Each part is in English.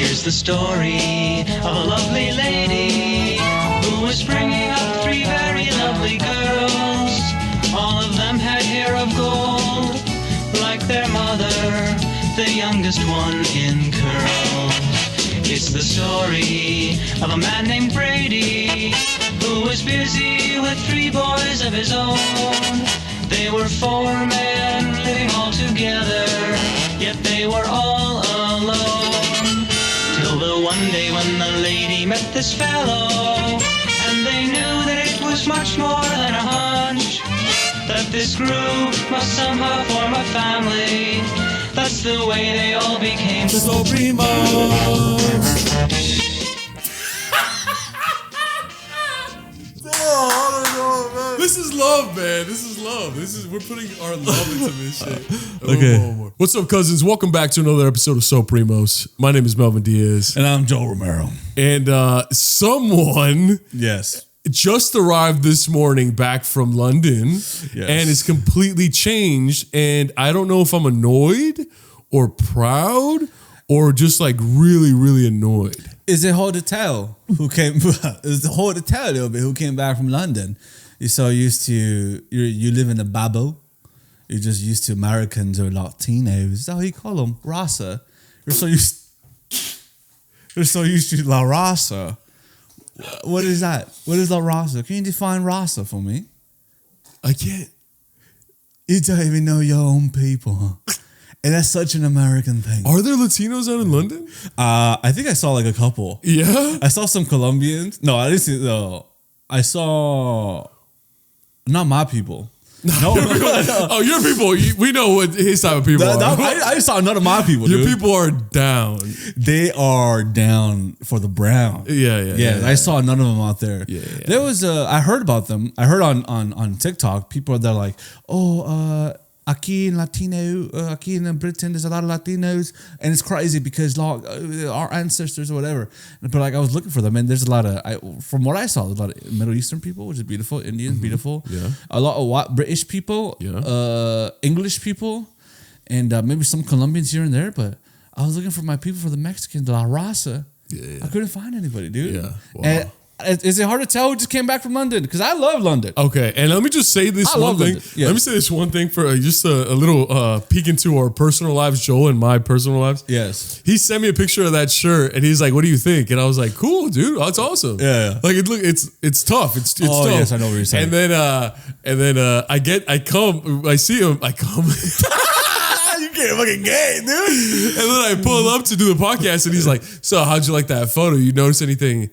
Here's the story of a lovely lady who was bringing up three very lovely girls. All of them had hair of gold, like their mother, the youngest one in curls. It's the story of a man named Brady who was busy with three boys of his own. They were four men living all together, yet they were all alone. Till the one day when the lady met this fellow, and they knew that it was much more than a hunch, that this group must somehow form a family. That's the way they all became the SoulPrimos. This is love, man. This is love. We're putting our love into this shit. Okay. What's up, cousins? Welcome back to another episode of SoulPrimos. My name is Melvin Diaz. And I'm Joel Romero. And someone Yes. just arrived this morning back from London and is completely changed. And I don't know if I'm annoyed or proud or just like really, really annoyed. Is it hard to tell who came? Is it hard to tell a little bit who came back from London? You're so used to you live in a bubble. You're just used to Americans or Latinos. Is that how you call them? Rasa. You're so used to La Raza. What is that? What is La Raza? Can you define Rasa for me? I can't. You don't even know your own people, huh? And that's such an American thing. Are there Latinos out in London? I think I saw like a couple. Yeah? I saw some Colombians. No, I didn't see. No, I saw not my people. No, Oh, your people. We know what his type of people are. I saw none of my people. Your dude. people are down. They are down for the brown. Yeah. I saw none of them out there. Yeah. There was I heard about them. I heard on TikTok people that are like, aquí in Britain, there's a lot of Latinos, and it's crazy because our ancestors or whatever. But like I was looking for them, and there's a lot of, from what I saw, there's a lot of Middle Eastern people, which is beautiful, Indians, beautiful, a lot of British people, English people, and maybe some Colombians here and there. But I was looking for my people, for the Mexicans, La Raza. I couldn't find anybody, dude. Yeah. Wow. And is it hard to tell who just came back from London? Because I love London. Okay, and let me just say this one thing. Yes. Let me say this one thing for just a little peek into our personal lives, Joel and my personal lives. Yes. He sent me a picture of that shirt, and he's like, "What do you think?" And I was like, "Cool, dude. That's awesome." Yeah. Like it's tough. It's tough. Yes, I know what you're saying. And then I see him. I come. You can't fucking gay, dude. And then I pull up to do the podcast, and he's like, "So, how'd you like that photo? You notice anything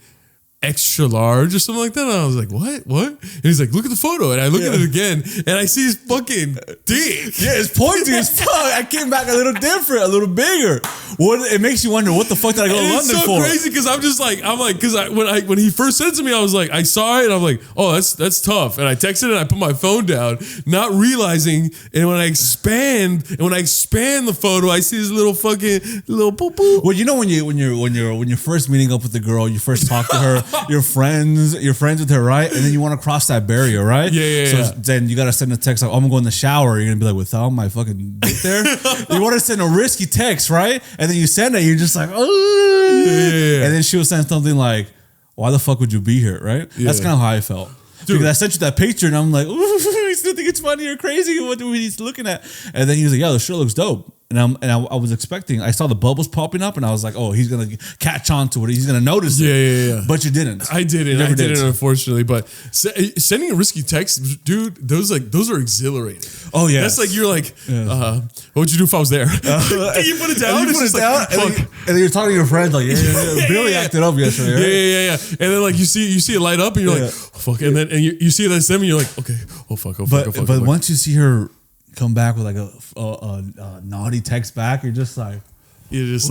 extra large or something like that?" And I was like, what? And he's like, "Look at the photo." And I look at it again, and I see his fucking dick. Yeah, it's pointy as fuck. I came back a little different, a little bigger. It makes you wonder, what the fuck did I go to London It's so for? crazy because because when he first said to me, I was like, I saw it, and I'm like, "Oh, that's tough." And I texted it, and I put my phone down, not realizing. And when I expand the photo, I see this little fucking little poo poo. Well, you know when you're first meeting up with the girl, you first talk to her, you're friends with her, right? And then you want to cross that barrier, right? Yeah. Then you gotta send a text like, "I'm gonna go in the shower." You're gonna be like, "Without my fucking dick there?" You want to send a risky text, right? And then you send it, you're just like, "Oh." Yeah. And then she'll send something like, "Why the fuck would you be here?" Right? Yeah. That's kind of how I felt. Dude. Because I sent you that picture and I'm like, "Ooh, you still think it's funny or crazy? What are we looking at?" And then he was like, "Yeah, the shirt looks dope." And I was expecting, I saw the bubbles popping up, and I was like, "Oh, he's gonna catch on to it. He's gonna notice it." Yeah. But you didn't. I didn't. I didn't, unfortunately. But sending a risky text, dude, those are exhilarating. Oh yeah, that's like, you're like, what would you do if I was there? You put it down. You put it down, and then you're talking to your friends like, "Yeah. Billy acted up yesterday." Right? Yeah. And then like you see it light up, and you're like, "Oh, fuck!" And then you see that stem, and you're like, "Okay, oh fuck." But once you see her come back with like a naughty text back, you're just like, dude,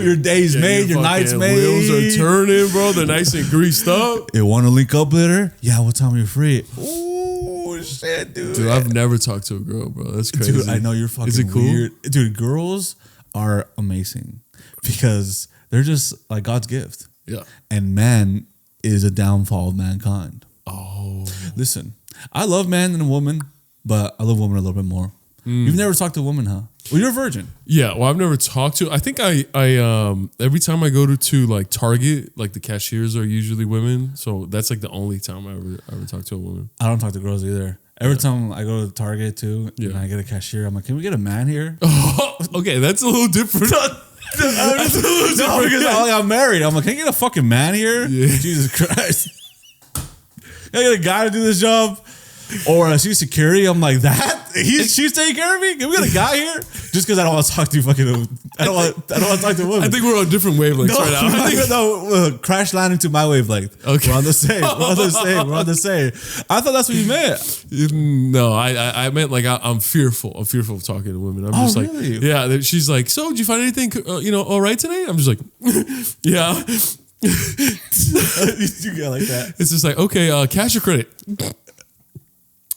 your day's made, your night's made. Wheels are turning, bro. They're nice and greased up. You want to link up with her? Yeah, what time are you free? Ooh, shit, dude. Dude, I've never talked to a girl, bro. That's crazy. Dude, I know you're fucking. Is it cool? Weird. Dude, girls are amazing because they're just like God's gift. Yeah. And man is a downfall of mankind. Oh. Listen, I love man and woman, but I love women a little bit more. You've never talked to a woman, huh? Well, you're a virgin. Yeah, well, I've never talked to. I think I every time I go to like Target, like the cashiers are usually women, so that's like the only time I ever talk to a woman. I don't talk to girls either. Every time I go to Target too, and I get a cashier, I'm like, can we get a man here? Okay, that's a little different. That's a little different because I'm married. I'm like, can I get a fucking man here? Yeah. Jesus Christ. Can I get a guy to do this job? Or I see security, I'm like, she's taking care of me? Can we get a guy here? Just because I don't want to talk to fucking, I don't want to talk to women. I think we're on different wavelengths right now. Crash landing to my wavelength. Okay. We're on the same. We're on the same. I thought that's what you meant. No, I meant like I'm fearful. I'm fearful of talking to women. I'm just really? like, yeah. She's like, so did you find anything, all right today? I'm just like, yeah. You get like that. It's just like, okay, cash or credit?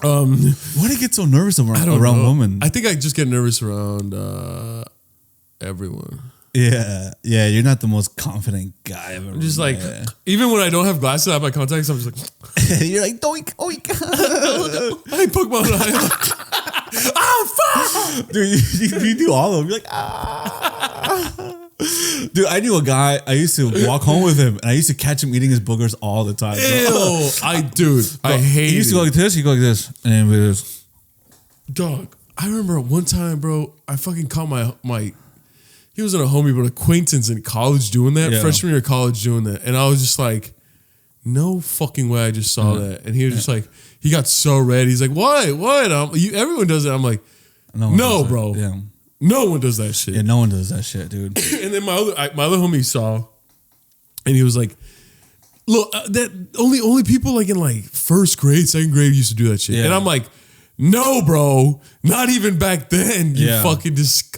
Why do you get so nervous around women? I think I just get nervous around everyone. Yeah, you're not the most confident guy I've ever I'm just met. like, even when I don't have glasses, I have my contacts. I'm just like, you're like, doink, oink. I poke my eye. Oh fuck, dude! You do all of them. You're like, ah. Dude, I knew a guy. I used to walk home with him, and I used to catch him eating his boogers all the time. Ew, I hate. He used to go like this. He go like this, and then with this. Dog, I remember one time, bro. I fucking caught my. He wasn't a homie, but acquaintance in college doing that. Yeah. Freshman year of college doing that, and I was just like, no fucking way. I just saw that, and he was just like, he got so red. He's like, what? Everyone does it. I'm like, no, bro. Yeah. No one does that shit. Yeah, no one does that shit, dude. And then my other homie saw, and he was like, "Look, that only people like in like first grade, second grade used to do that shit." Yeah. And I'm like, "No, bro, not even back then. You fucking it's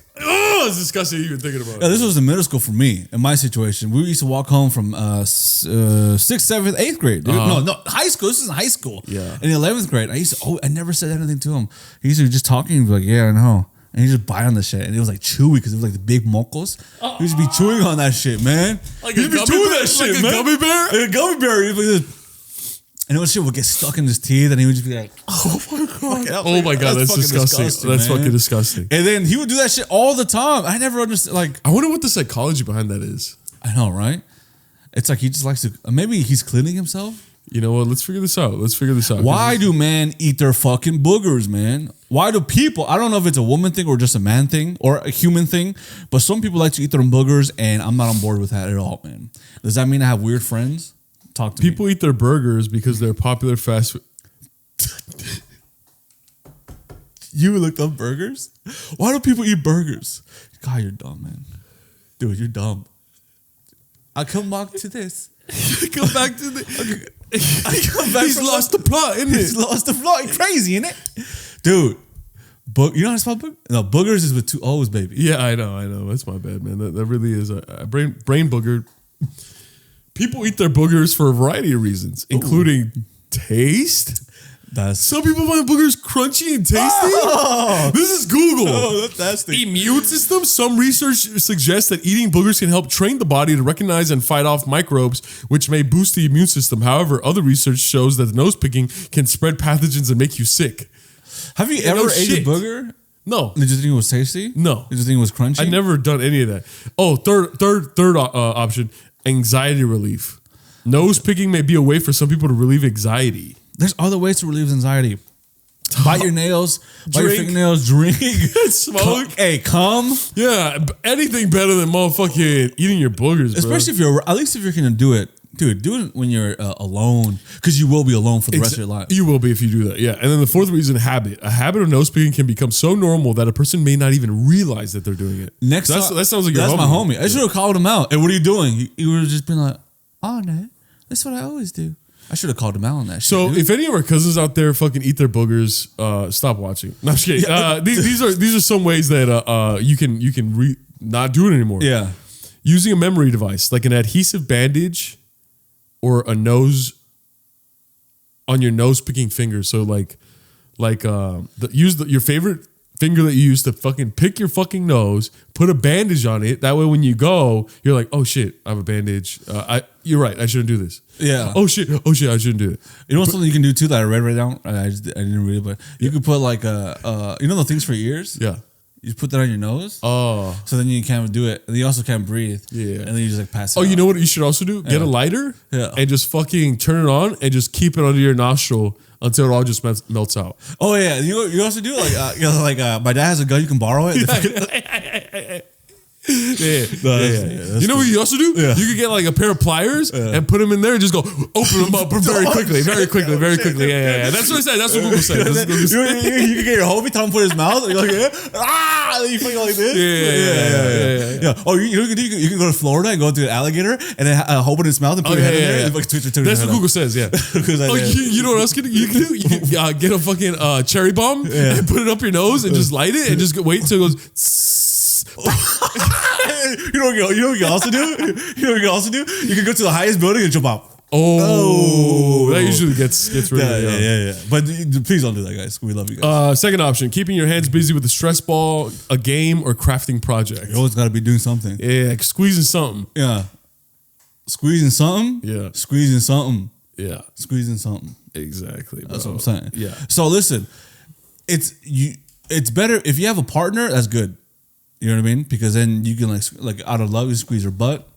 disgusting even thinking about it." Yeah, this was in middle school for me. In my situation, we used to walk home from 6th, 7th, 8th grade. Dude. No, high school. This is high school. Yeah. In 11th grade, I never said anything to him. He used to just talking, be like, "Yeah, I know." And he just bite on the shit, and it was like chewy because it was like the big mocos. He used to be chewing on that shit, man. Like he a used to be gummy chewing bear? that shit, Like a man. gummy bear? Like a gummy bear. He'd be like this. And it shit would get stuck in his teeth, and he would just be like, "Oh my god, Oh my god, that's disgusting. That's man. fucking disgusting. And then he would do that shit all the time. I never understood. Like, I wonder what the psychology behind that is. I know, right? It's like he just likes to. Maybe he's cleaning himself. You know what? Let's figure this out. Why do men eat their fucking boogers, man? Why do people? I don't know if it's a woman thing or just a man thing or a human thing, but some people like to eat their boogers, and I'm not on board with that at all, man. Does that mean I have weird friends? Talk to people eat their burgers because they're popular fast food? You looked up burgers? Why do people eat burgers? God, you're dumb, man. Dude, you're dumb. I come back to this. Come back to the. I come back. He's lost the plot, isn't it? He's lost the plot. Crazy, isn't it? Dude, you know how to spell boogers? No, boogers is with 2 O's, baby. Yeah, I know. That's my bad, man. That really is a brain booger. People eat their boogers for a variety of reasons, including taste. Some people find boogers crunchy and tasty. Oh. This is Google. Oh, that's nasty. Immune system. Some research suggests that eating boogers can help train the body to recognize and fight off microbes, which may boost the immune system. However, other research shows that the nose picking can spread pathogens and make you sick. Have you ever ate a booger? No. Did you think it was tasty? No. Did you think it was crunchy? I've never done any of that. Oh, third option, anxiety relief. Nose picking may be a way for some people to relieve anxiety. There's other ways to relieve anxiety. Bite your nails, bite your fingernails, drink, smoke. Come. Yeah, anything better than motherfucking eating your boogers, bro. Especially if you're, at least if you're gonna do it, dude, do it when you're alone, because you will be alone for the rest of your life. You will be if you do that, yeah. And then the fourth reason, habit. A habit of nose picking can become so normal that a person may not even realize that they're doing it. That sounds like your homie. That's my homie. I should have called him out. Hey, what are you doing? He would have just been like, "Oh no, that's what I always do." I should have called him out on that shit. So dude. if any of our cousins out there fucking eat their boogers, stop watching. No, I'm just kidding. These are some ways that you can not do it anymore. Yeah. Using a memory device like an adhesive bandage or a nose on your nose picking finger. So use your favorite finger that you use to fucking pick your fucking nose, put a bandage on it. That way when you go, you're like, oh shit, I have a bandage. You're right, I shouldn't do this. Yeah. Oh shit, I shouldn't do it. You know something you can do too that I read right now? I didn't read it, but you could put like you know the things for your ears? Yeah. You put that on your nose. Oh. So then you can't do it. And you also can't breathe. Yeah. And then you just like pass it Oh, out. you know what you should also do? Get a lighter and just fucking turn it on and just keep it under your nostril until it all just melts out. Oh yeah. You also do like my dad has a gun, you can borrow it. Yeah. You know what you also do? Yeah. You could get like a pair of pliers and put them in there and just go open them up very quickly. Yeah. That's what I said. That's what Google said. You can get your homie, tell him put his mouth, and you're like, and you fucking like this. Yeah. Oh, you can go to Florida and go to an alligator and then open his mouth and put your head in there. And that's what Google says. Yeah. You know what else you can do? You can get a fucking cherry bomb and put it up your nose and just light it and just wait until it goes. You know what you can also do? You can go to the highest building and jump out. Oh, that usually gets rid of it. Yeah. But please don't do that, guys. We love you guys. Second option: keeping your hands busy with a stress ball, a game, or crafting project. You always got to be doing something. Yeah, like squeezing something. Yeah, squeezing something. Yeah, squeezing something. Yeah, squeezing something. Exactly. Bro. That's what I'm saying. Yeah. So listen, it's better if you have a partner. That's good. You know what I mean? Because then you can like out of love, you squeeze her butt,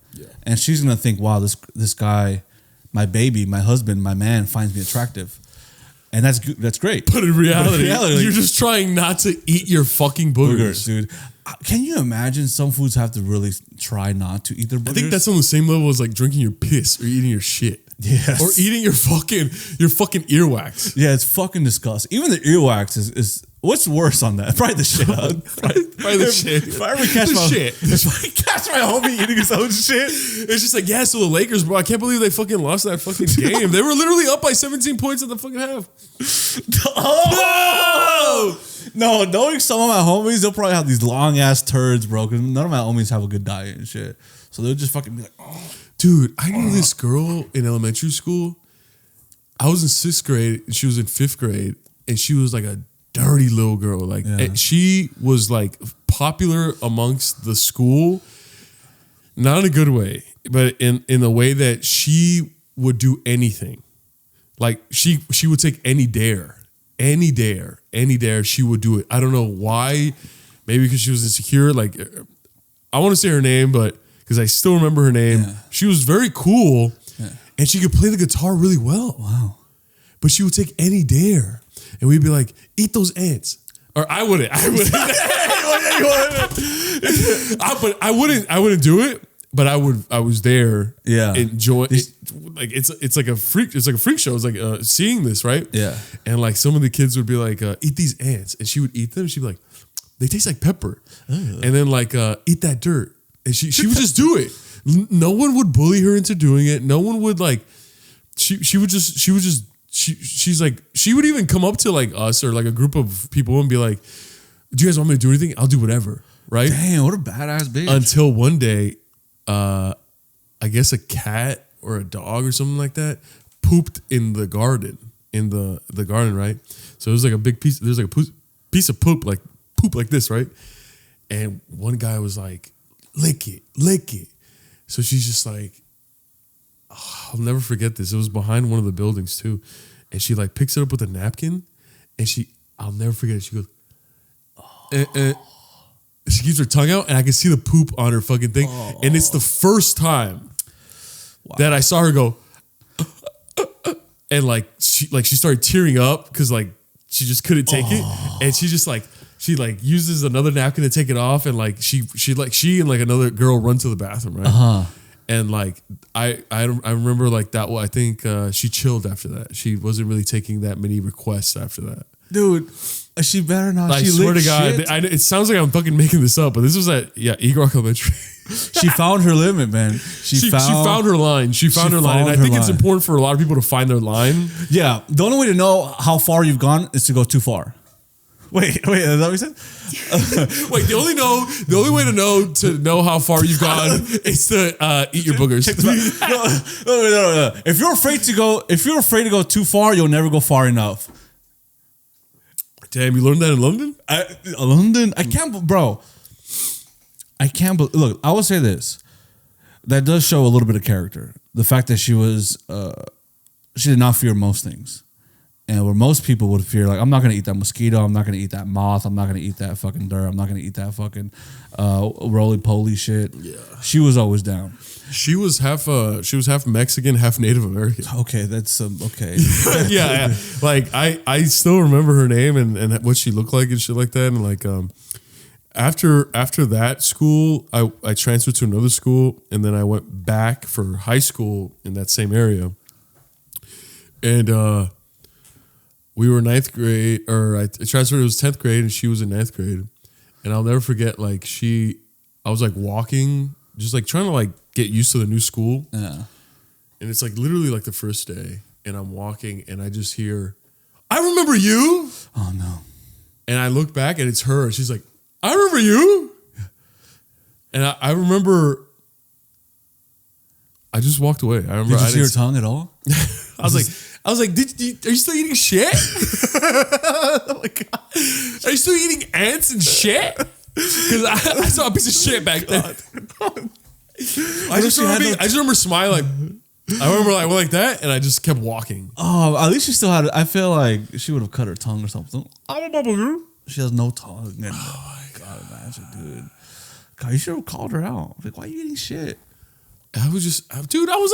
and she's gonna think, wow, this guy, my baby, my husband, my man finds me attractive, and that's good. That's great. But in reality, you're just trying not to eat your fucking boogers, dude. Can you imagine some foods have to really try not to eat their boogers? I think that's on the same level as like drinking your piss or eating your shit. Yes. Or eating your fucking earwax. Yeah, it's fucking disgusting. Even the earwax is what's worse on that? Probably the shit. Probably the shit. If I ever catch my homie eating his own shit, it's just like, yeah, so the Lakers, bro, I can't believe they fucking lost that fucking game. They were literally up by 17 points at the fucking half. No, knowing some of my homies, they'll probably have these long ass turds, bro. Because none of my homies have a good diet and shit. So they'll just fucking be like, oh. Dude, I knew this girl in elementary school. I was in 6th grade and she was in 5th grade, and she was like a dirty little girl. Like and she was like popular amongst the school, not in a good way, but in the way that she would do anything. Like she would take any dare. She would do it. I don't know why. Maybe because she was insecure. Like I want to say her name, but because I still remember her name. Yeah. She was very cool, and she could play the guitar really well. Wow. But she would take any dare, and we'd be like, eat those ants. Or I wouldn't. But I wouldn't do it. But I was there. Yeah. Enjoy it. Like it's like a freak show. It's like seeing this, right? Yeah. And like some of the kids would be like, eat these ants, and she would eat them. She'd be like, they taste like pepper. And then like eat that dirt. And she would just do it. No one would bully her into doing it. No one would like. She's like, she would even come up to like us or like a group of people and be like, "Do you guys want me to do anything? I'll do whatever." Right? Damn, what a badass bitch. Until one day, I guess a cat or a dog or something like that pooped in the garden. In the garden, right? So it was like a big piece. There's like a piece of poop like this, right? And one guy was like, lick it. So she's just like, oh, I'll never forget this. It was behind one of the buildings too. And she like picks it up with a napkin, and I'll never forget it. She goes, she keeps her tongue out, and I can see the poop on her fucking thing. And it's the first time that I saw her go, and she started tearing up because like she just couldn't take it. And she just like, she like uses another napkin to take it off, and like she and like another girl run to the bathroom, right? And like I remember like that. Well, I think she chilled after that. She wasn't really taking that many requests after that. Dude, she better not. I swear to God, it sounds like I'm fucking making this up, but this was at Eagle Rock Elementary. She found her limit, man. She found her line. She found her line. And I think it's important for a lot of people to find their line. Yeah, the only way to know how far you've gone is to go too far. Wait, is that what you said? Wait, the only way to know how far you've gone is to eat your boogers. No. If you're afraid to go too far, you'll never go far enough. Damn, you learned that in London? London? I can't, bro. I can't believe. Look, I will say this. That does show a little bit of character. The fact that she did not fear most things. And where most people would fear, like, I'm not going to eat that mosquito. I'm not going to eat that moth. I'm not going to eat that fucking dirt. I'm not going to eat that fucking roly-poly shit. Yeah. She was always down. She was half Mexican, half Native American. Okay, that's okay. yeah. Like I still remember her name and what she looked like and shit like that. And like after that school, I transferred to another school, and then I went back for high school in that same area. And we were ninth grade, or I transferred. It was 10th grade, and she was in ninth grade. And I'll never forget, like I was like walking, just like trying to like get used to the new school. Yeah. And it's like literally like the first day, and I'm walking, and I just hear, "I remember you." Oh no. And I look back, and it's her. And she's like, "I remember you." And I remember, I just walked away. I remember. Did you see her tongue at all? I was like, are you still eating shit? Oh my God. Are you still eating ants and shit? Because I saw a piece of shit back then. I just remember smiling. I remember like, went like that, and I just kept walking. Oh, at least she still had. I feel like she would have cut her tongue or something. She has no tongue. Oh my God, imagine, dude. God, you should have called her out. Like, why are you eating shit? I was just, dude, I was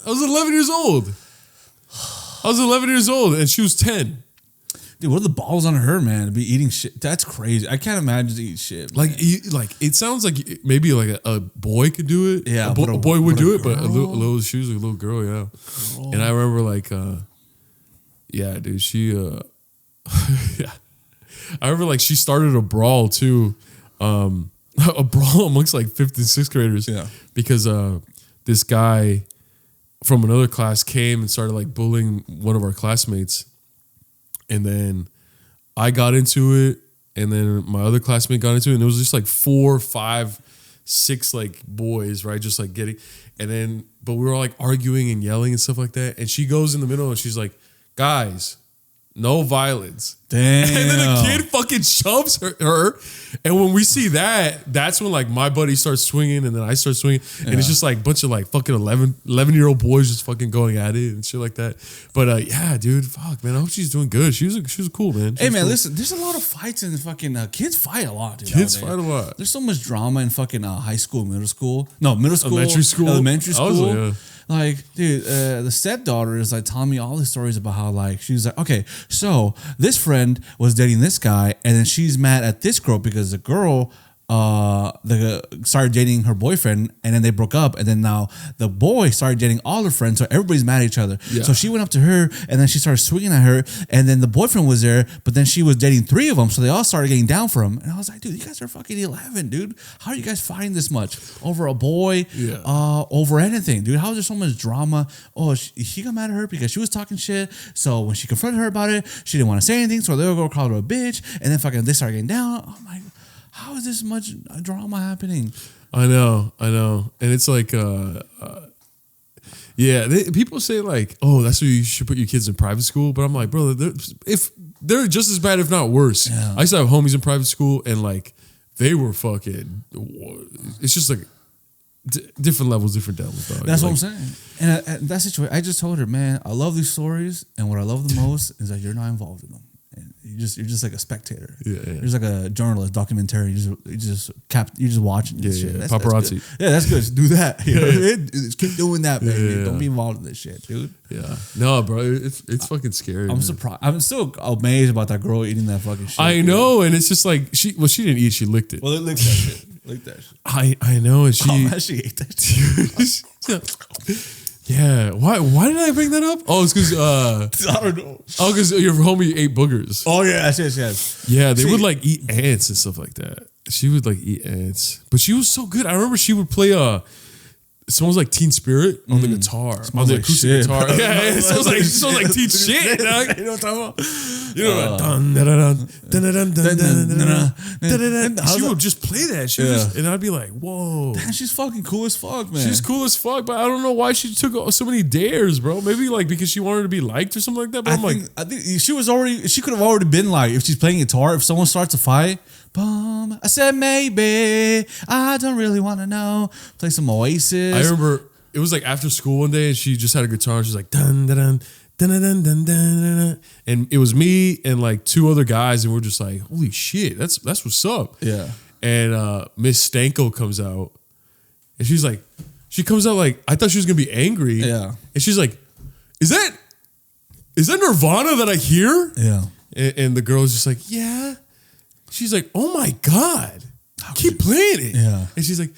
11 years old. I was 11 years old, and she was 10. Dude, what are the balls on her, man, to be eating shit? That's crazy. I can't imagine to eat shit, man. Like it sounds like maybe like a boy could do it. Yeah, a boy would do it, but she was a little girl, yeah. Girl. And I remember like, yeah, dude, she, yeah. I remember like she started a brawl too, a brawl amongst like 5th and 6th graders. Yeah, because this guy from another class came and started like bullying one of our classmates. And then I got into it, and then my other classmate got into it, and it was just like 4, 5, 6 like boys, right? Just like getting, and then, but we were all like arguing and yelling and stuff like that. And she goes in the middle and she's like, "Guys, no violence." Damn. And then the kid fucking shoves her. And when we see that, that's when like my buddy starts swinging, and then I start swinging. And it's just like a bunch of like fucking 11-year-old boys just fucking going at it and shit like that. But yeah, dude, fuck, man. I hope she's doing good. She was cool, man. Hey, man, cool. Listen, there's a lot of fights in fucking, kids fight a lot, dude. Kids fight a lot. There's so much elementary school. Like, dude, the stepdaughter is like telling me all these stories about how like she's like, okay, so this friend was dating this guy, and then she's mad at this girl because the girl started dating her boyfriend, and then they broke up, and then now the boy started dating all her friends, so everybody's mad at each other. Yeah. So she went up to her, and then she started swinging at her, and then the boyfriend was there, but then she was dating 3 of them, so they all started getting down for him. And I was like, dude, you guys are fucking 11, dude. How are you guys fighting this much over a boy? Yeah. Over anything, dude? How is there so much drama? Oh, she got mad at her because she was talking shit. So when she confronted her about it, she didn't want to say anything. So the other girl called her a bitch, and then fucking they started getting down. Oh my God. How is this much drama happening? I know. And it's like, yeah, people say like, oh, that's why you should put your kids in private school. But I'm like, bro, they're just as bad, if not worse. Yeah. I used to have homies in private school, and like, they were fucking, it's just like different levels, different devils, dog. That's like, what I'm saying. And at that situation, I just told her, man, I love these stories, and what I love the most is that you're not involved in them. And you're just like a spectator. Yeah. You're just like a journalist, documentary. You just watching this shit. That's, paparazzi. That's good. Just do that. You know what I mean? Just keep doing that, man. Don't be involved in this shit, dude. Yeah. No, bro, it's fucking scary. I'm surprised. I'm still amazed about that girl eating that fucking shit. I know, and it's just like she didn't eat, she licked it. Well, they licked that shit. Licked that shit. I know, and she ate that shit. Yeah, why did I bring that up? Oh, it's because I don't know. Oh, because your homie ate boogers. Oh yeah, yes. Yeah, they would like eat ants and stuff like that. She would like eat ants, but she was so good. I remember she would play smells like Teen Spirit on the guitar, on the like acoustic shit, guitar. bro. Yeah, it smells like teen shit. Dog. You know what I'm talking about? You know, she would just play that shit, and I'd be like, "Whoa, Man, she's fucking cool as fuck, man. she's cool as fuck." But I don't know why she took so many dares, bro. Maybe like because she wanted to be liked or something like that. But I think she could have already been like, if she's playing guitar, if someone starts a fight, boom, I said maybe, I don't really want to know. Play some Oasis. I remember it was like after school one day, and she just had a guitar. And she's like dun dun dun. Dun, dun, dun, dun, dun, dun. And it was me and like two other guys, and we're just like, holy shit, that's what's up. Yeah. And Miss Stanko comes out, and she comes out like, I thought she was gonna be angry. Yeah. And she's like, is that Nirvana that I hear? Yeah. And the girl's just like, yeah. She's like, oh my God, keep playing it. Yeah. And she's like,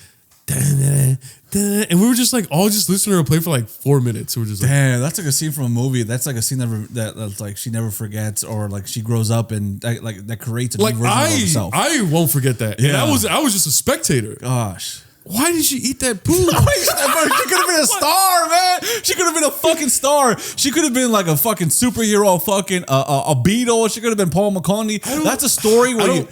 dun, dun, dun. And we were just like, all just listening to her play for like 4 minutes. We're just like, damn, that's like a scene from a movie. That's like a scene that's like she never forgets, or like she grows up and that creates a new version of herself. I won't forget that. Yeah. And I was just a spectator. Gosh. Why did she eat that poop? She could have been a star, man. She could have been a fucking star. She could have been like a fucking superhero, fucking a Beatle. She could have been Paul McCartney. That's a story where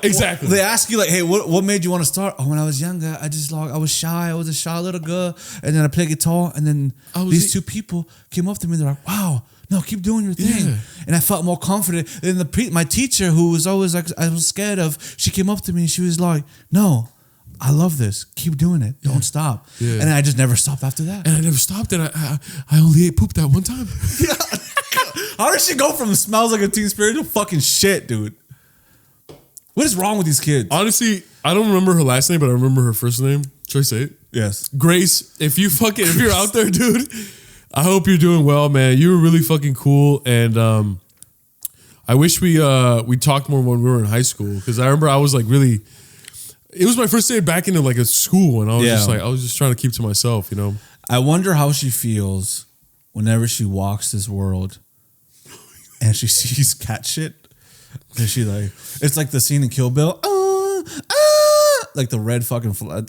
exactly. They ask you like, hey, what made you want to start? Oh, when I was younger, I was shy. I was a shy little girl, and then I played guitar, and then these two people came up to me. They're like, wow. No, keep doing your thing. Yeah. And I felt more confident. And my teacher, who was always like I was scared of, she came up to me and she was like, no, I love this. Keep doing it. Don't stop. Yeah. And I just never stopped after that. And I never stopped. And I only ate poop that one time. How did she go from smells like a Teen Spirit to fucking shit, dude? What is wrong with these kids? Honestly, I don't remember her last name, but I remember her first name. Should I say it? Yes. Grace, if you're out there, dude, I hope you're doing well, man. You were really fucking cool. And I wish we talked more when we were in high school, because I remember I was like really... It was my first day back into like a school, and I was just trying to keep to myself, you know. I wonder how she feels whenever she walks this world and she sees cat shit. And she like, it's like the scene in Kill Bill, like the red fucking flag.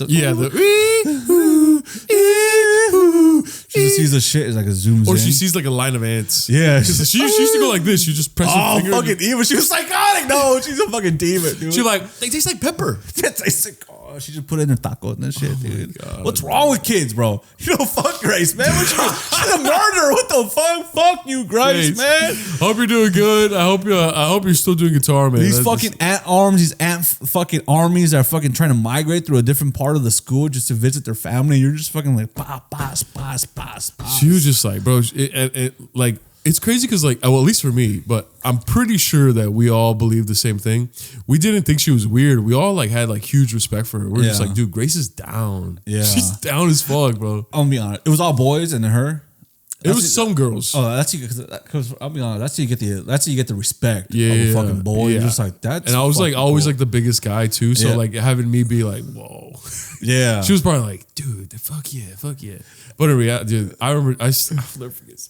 She just sees the shit, it's like a zooms in. Or she sees like a line of ants. Yeah. She used to go like this. You just press her finger. Oh, fucking evil. She was psychotic. No, she's a fucking demon, dude. She like, they taste like pepper. She just put it in her tacos and that shit, dude. What's wrong with kids, bro? You don't fuck Grace, man. She's a murderer. What the fuck? Fuck you, Grace, man. Hope you're doing good. I hope you're still doing guitar, man. These fucking ant arms, these ant fucking armies are fucking trying to migrate through a different part of the school just to visit their family. You're just fucking like, pass. She was just like, bro, like, it's crazy because, like, well, at least for me, but I'm pretty sure that we all believe the same thing. We didn't think she was weird. We all like had like huge respect for her. We're just like, dude, Grace is down. Yeah, she's down as fuck, bro. I'll be honest. It was all boys and then her. It was some girls. Oh, that's because I'll be honest. That's how you get the respect of a fucking boy. You're just like that. And I was like always like the biggest guy too. So like having me be like, whoa. Yeah. She was probably like, dude, fuck yeah. But in reality, dude, I'll never forget.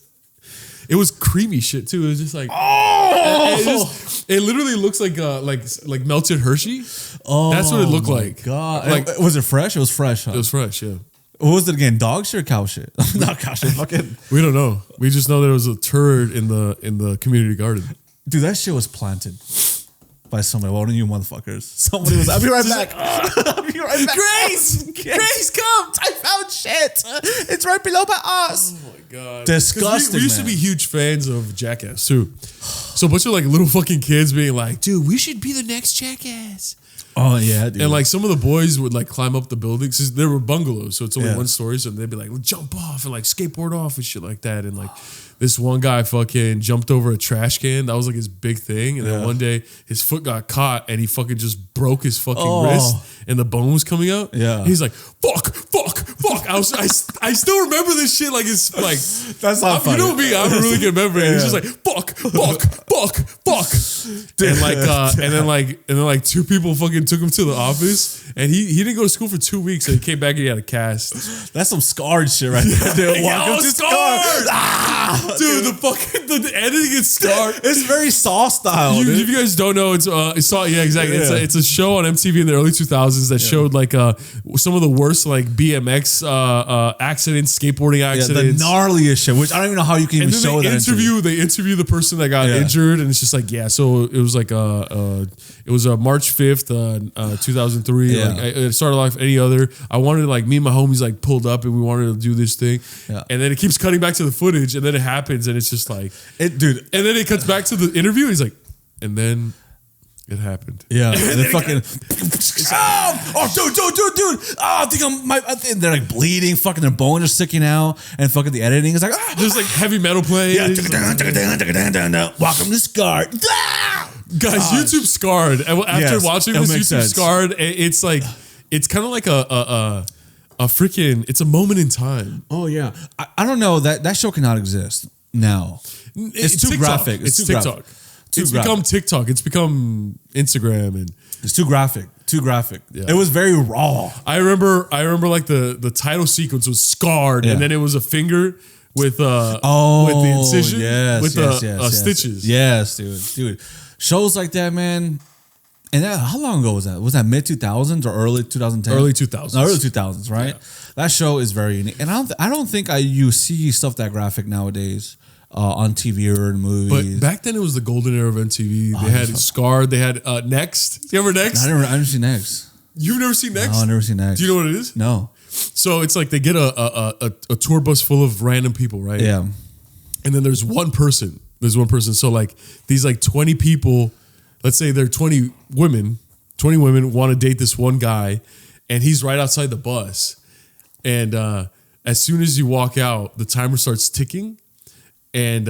It was creamy shit too. It was just like, it literally looks like melted Hershey. Oh, that's what it looked like. God, like, was it fresh? It was fresh. Huh? It was fresh. Yeah. What was it again? Dog shit or cow shit? Not cow shit. Fucking. We don't know. We just know there was a turd in the community garden. Dude, that shit was planted by somebody. One of you motherfuckers. Somebody was. I'll be right back. I'll be right back. Grace, come! I found shit. It's right below my ass. Oh my god, disgusting. We used to be huge fans of Jackass too. So a bunch of like little fucking kids being like, "Dude, we should be the next Jackass." Oh yeah, dude. And like some of the boys would like climb up the buildings. 'Cause there were bungalows, so it's only one story. So they'd be like, jump off and like skateboard off and shit like that. And like this one guy fucking jumped over a trash can. That was like his big thing. And then one day his foot got caught and he fucking just broke his fucking wrist and the bone was coming out. Yeah. And he's like, fuck. I still remember this shit like it's like that's not funny. You know me, I'm really good memory. He's just like fuck. fuck. And then like two people fucking took him to the office, and he didn't go to school for 2 weeks, and he came back and he had a cast. That's some scarred shit right there. Dude. Welcome to Scarred. Dude, the editing is scarred. It's very Saw style. If you guys don't know, it's Saw. Yeah, exactly. Yeah. It's a show on MTV in the early 2000s that showed like some of the worst like BMX accidents, skateboarding accidents, the gnarliest shit. Which I don't even know how you can even show that. They interview the person that got injured, and it's just like, yeah. So it was like it was March 5th, 2003. Yeah. Like, it started off any other. I wanted to, like, me and my homies like pulled up and we wanted to do this thing, and then it keeps cutting back to the footage, and then it happens, and it's just like, dude. And then it cuts back to the interview. He's like, and then it happened. Yeah, and then fucking, dude. I think they're like bleeding. Fucking their bones are sticking out, and fucking the editing is like, just like heavy metal playing. Yeah, welcome to Scarred. Guys, YouTube Scarred. After watching this YouTube Scarred, it's like, it's kind of like a freaking, it's a moment in time. Oh yeah, I don't know, that show cannot exist now. It's too TikTok. graphic. It's TikTok. It's become TikTok. It's become Instagram, and it's too graphic. Too graphic. Yeah. It was very raw. I remember like the title sequence was Scarred, and then it was a finger with the incision, stitches. Yes, dude. Shows like that, man. And how long ago was that? Was that mid 2000s or early 2010? Early 2000s. No, early 2000s, right? Yeah. That show is very unique, and I don't think you see stuff that graphic nowadays. On TV or in movies. But back then it was the golden era of MTV. They had Scarred. They had Next. You remember Next? I never seen Next. You've never seen Next? No, I've never seen Next. Do you know what it is? No. So it's like they get a tour bus full of random people, right? Yeah. And then there's one person. So like these like 20 people, let's say they're 20 women want to date this one guy, and he's right outside the bus. And as soon as you walk out, the timer starts ticking. And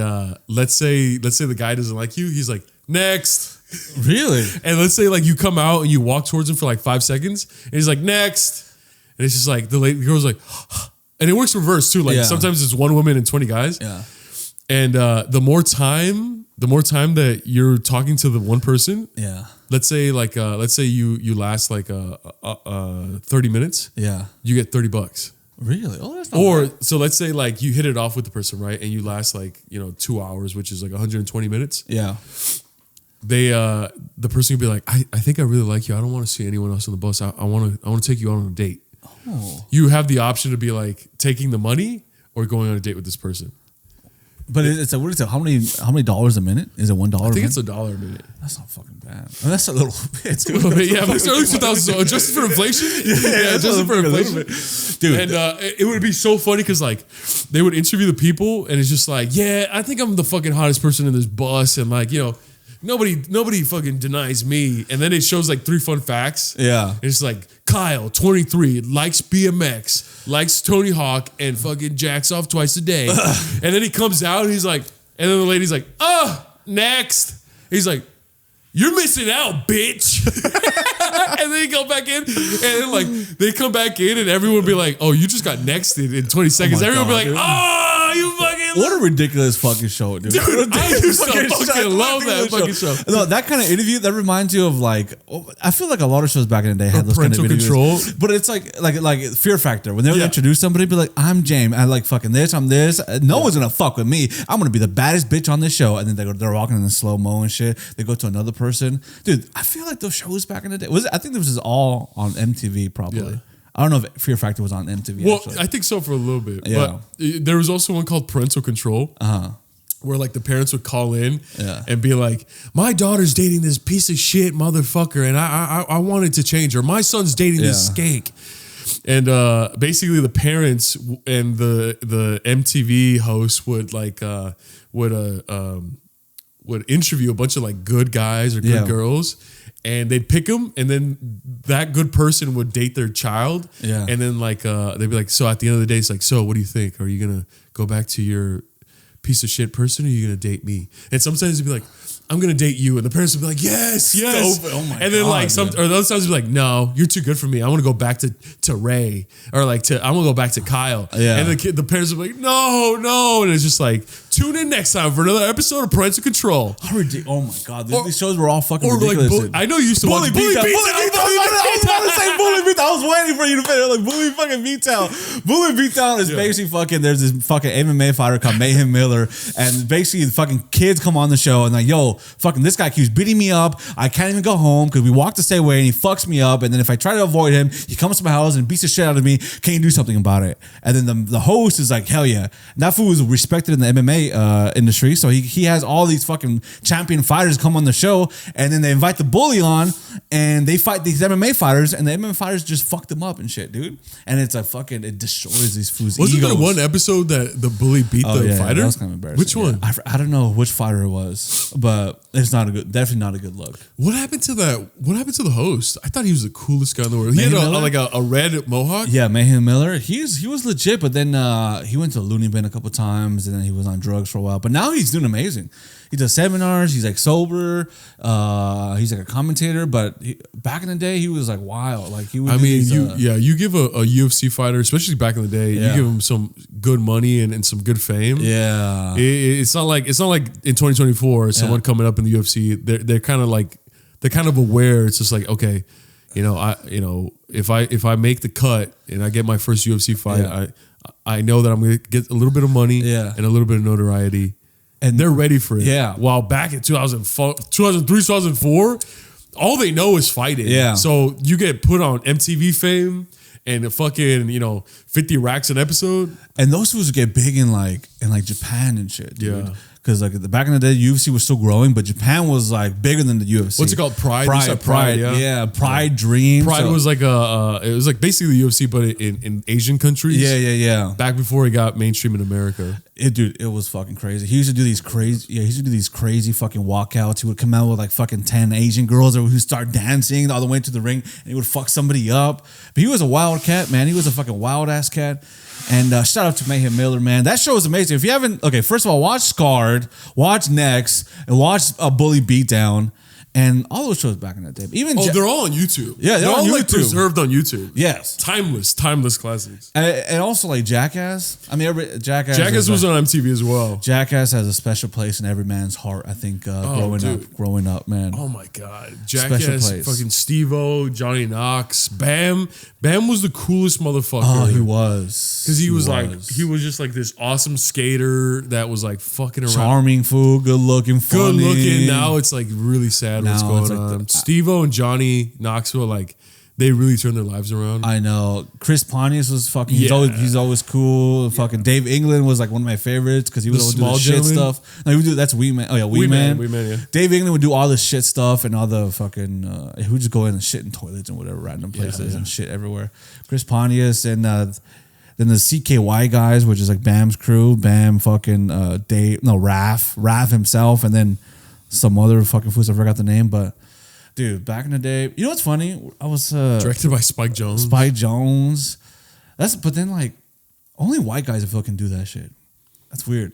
let's say the guy doesn't like you. He's like, next. Really? And let's say like you come out and you walk towards him for like 5 seconds, and he's like, next. And it's just like the girl's like, and it works reverse too. Like sometimes it's one woman and 20 guys. Yeah. And the more time that you're talking to the one person. Yeah. Let's say you last like 30 minutes. Yeah. You get $30. Really? Oh, that's not bad. So let's say like you hit it off with the person, right? And you last like, 2 hours, which is like 120 minutes. Yeah. The person will be like, I think I really like you. I don't want to see anyone else on the bus. I want to take you out on a date. Oh. You have the option to be like taking the money or going on a date with this person. But it's what is it? How many dollars a minute? Is it $1? I think it's $1 a minute. That's not fucking bad. I mean, that's a little bit. It's a little bit, yeah. But it's early 2000s, so adjusted for inflation. Yeah, adjusted for inflation, dude. And it would be so funny because like they would interview the people, and it's just like, yeah, I think I'm the fucking hottest person in this bus, and like nobody fucking denies me. And then it shows like 3 fun facts. Yeah, and it's like Kyle, 23, likes BMX, likes Tony Hawk, and fucking jacks off twice a day. And then he comes out and he's like, and then the lady's like, next. He's like, you're missing out, bitch. And then he go back in, and then like they come back in, and everyone be like, oh, you just got nexted in 20 seconds. Everyone be like, oh, you fucking. What a ridiculous fucking show, dude. I used to fucking love that fucking show. No, that kind of interview, that reminds you of like, I feel like a lot of shows back in the day had those kind of Parental interviews. Control. But it's like Fear Factor. When they would introduce somebody, be like, I'm James. I like fucking this. I'm this. No one's gonna fuck with me. I'm gonna be the baddest bitch on this show. And then they're walking in the slow mo and shit. They go to another person. Dude, I feel like those shows back in the day I think this was all on MTV probably. Yeah. I don't know if Fear Factor was on MTV. Well, actually. I think so for a little bit. Yeah. But there was also one called Parental Control. Where like the parents would call in and be like, my daughter's dating this piece of shit motherfucker, and I wanted to change her. My son's dating this skank. And basically the parents and the MTV host would like would interview a bunch of like good guys or good girls, and they'd pick them, and then that good person would date their child. Yeah. And then like they'd be like, so at the end of the day, it's like, so what do you think? Are you gonna go back to your piece of shit person, or are you gonna date me? And sometimes it'd be like, I'm gonna date you, and the parents would be like, yes. Oh my and then God, like dude. or the other times would be like, no, you're too good for me. I want to go back to Ray, or like I want to go back to Kyle. Yeah. And the parents would be like, no, and it's just like, tune in next time for another episode of Parental Control. Oh my God, these shows were all fucking Or ridiculous. like, I know you used to watch Bully Beatdown. I was about to say Bully Beatdown. I was waiting for you to finish. Like Bully fucking Beatdown. Bully Beatdown is basically fucking. There's this fucking MMA fighter called Mayhem Miller, and basically the fucking kids come on the show and like, yo, fucking this guy keeps beating me up. I can't even go home because we walk the same way and he fucks me up. And then if I try to avoid him, he comes to my house and beats the shit out of me. Can you do something about it? And then the host is like, hell yeah. And that fool is respected in the MMA industry, so he has all these fucking champion fighters come on the show, and then they invite the bully on, and they fight these MMA fighters, and the MMA fighters just fuck them up and shit, dude. And it's like fucking, it destroys these fools' Wasn't egos. there one episode that the bully beat the fighter? That was kind of embarrassing. Which one? I don't know which fighter it was, but it's definitely not a good look. What happened to that? What happened to the host? I thought he was the coolest guy in the world. He Mayhem had Miller? like a red mohawk. Yeah, Mayhem Miller. He was legit, but then he went to the loony bin a couple times, and then he was on drugs for a while. But now he's doing amazing. He does seminars. He's like sober. He's like a commentator. But back in the day, he was like wild. Like he would. I mean, these, you give a UFC fighter, especially back in the day, you give him some good money and some good fame. Yeah, it's not like in 2024, someone coming up in the UFC, they're kind of aware. It's just like, okay, if I make the cut and I get my first UFC fight, I know that I'm gonna get a little bit of money and a little bit of notoriety. And they're ready for it. Yeah. While back in 2003, 2004, all they know is fighting. Yeah. So you get put on MTV fame and a fucking, 50 racks an episode. And those fools get big in like Japan and shit, dude. Yeah. Because like back in the day, UFC was still growing, but Japan was like bigger than the UFC. What's it called? Pride. Pride. Yeah. Pride Dream. Pride was like it was like basically the UFC, but in Asian countries. Yeah. Back before it got mainstream in America. Dude, it was fucking crazy. He used to do these crazy fucking walkouts. He would come out with like fucking 10 Asian girls who start dancing all the way to the ring, and he would fuck somebody up. But he was a wild cat, man. He was a fucking wild ass cat. And shout out to Mayhem Miller, man. That show is amazing. If you haven't, first of all, watch Scarred, watch Next, and watch Bully Beatdown. And all those shows back in that day. Even they're all on YouTube. Yeah, they're all on like YouTube. Preserved on YouTube. Yes, timeless classics. And also like Jackass. I mean, Jackass was on MTV as well. Jackass has a special place in every man's heart. I think growing up, man. Oh my God, Jackass, fucking Steve-O, Johnny Knox, Bam was the coolest motherfucker. Oh, he was because he was just like this awesome skater that was like fucking around, charming fool, good looking. Now it's like really sad. What's going on? Steve-O and Johnny Knoxville, they really turned their lives around. I know. Chris Pontius was fucking. He's always cool. Yeah. Fucking Dave England was like one of my favorites because he would always do the shit stuff. No, he would do that's Wee Man. Oh yeah, Wee Man. Yeah. Dave England would do all the shit stuff and all the fucking. He would just go in and shit in toilets and whatever random places and shit everywhere. Chris Pontius and then the CKY guys, which is like Bam's crew. Bam, fucking Raph himself, and then some other fucking fools. I forgot the name, but dude, back in the day, you know what's funny? I was directed by Spike Jonze. But then like only white guys I feel can do that shit. That's weird.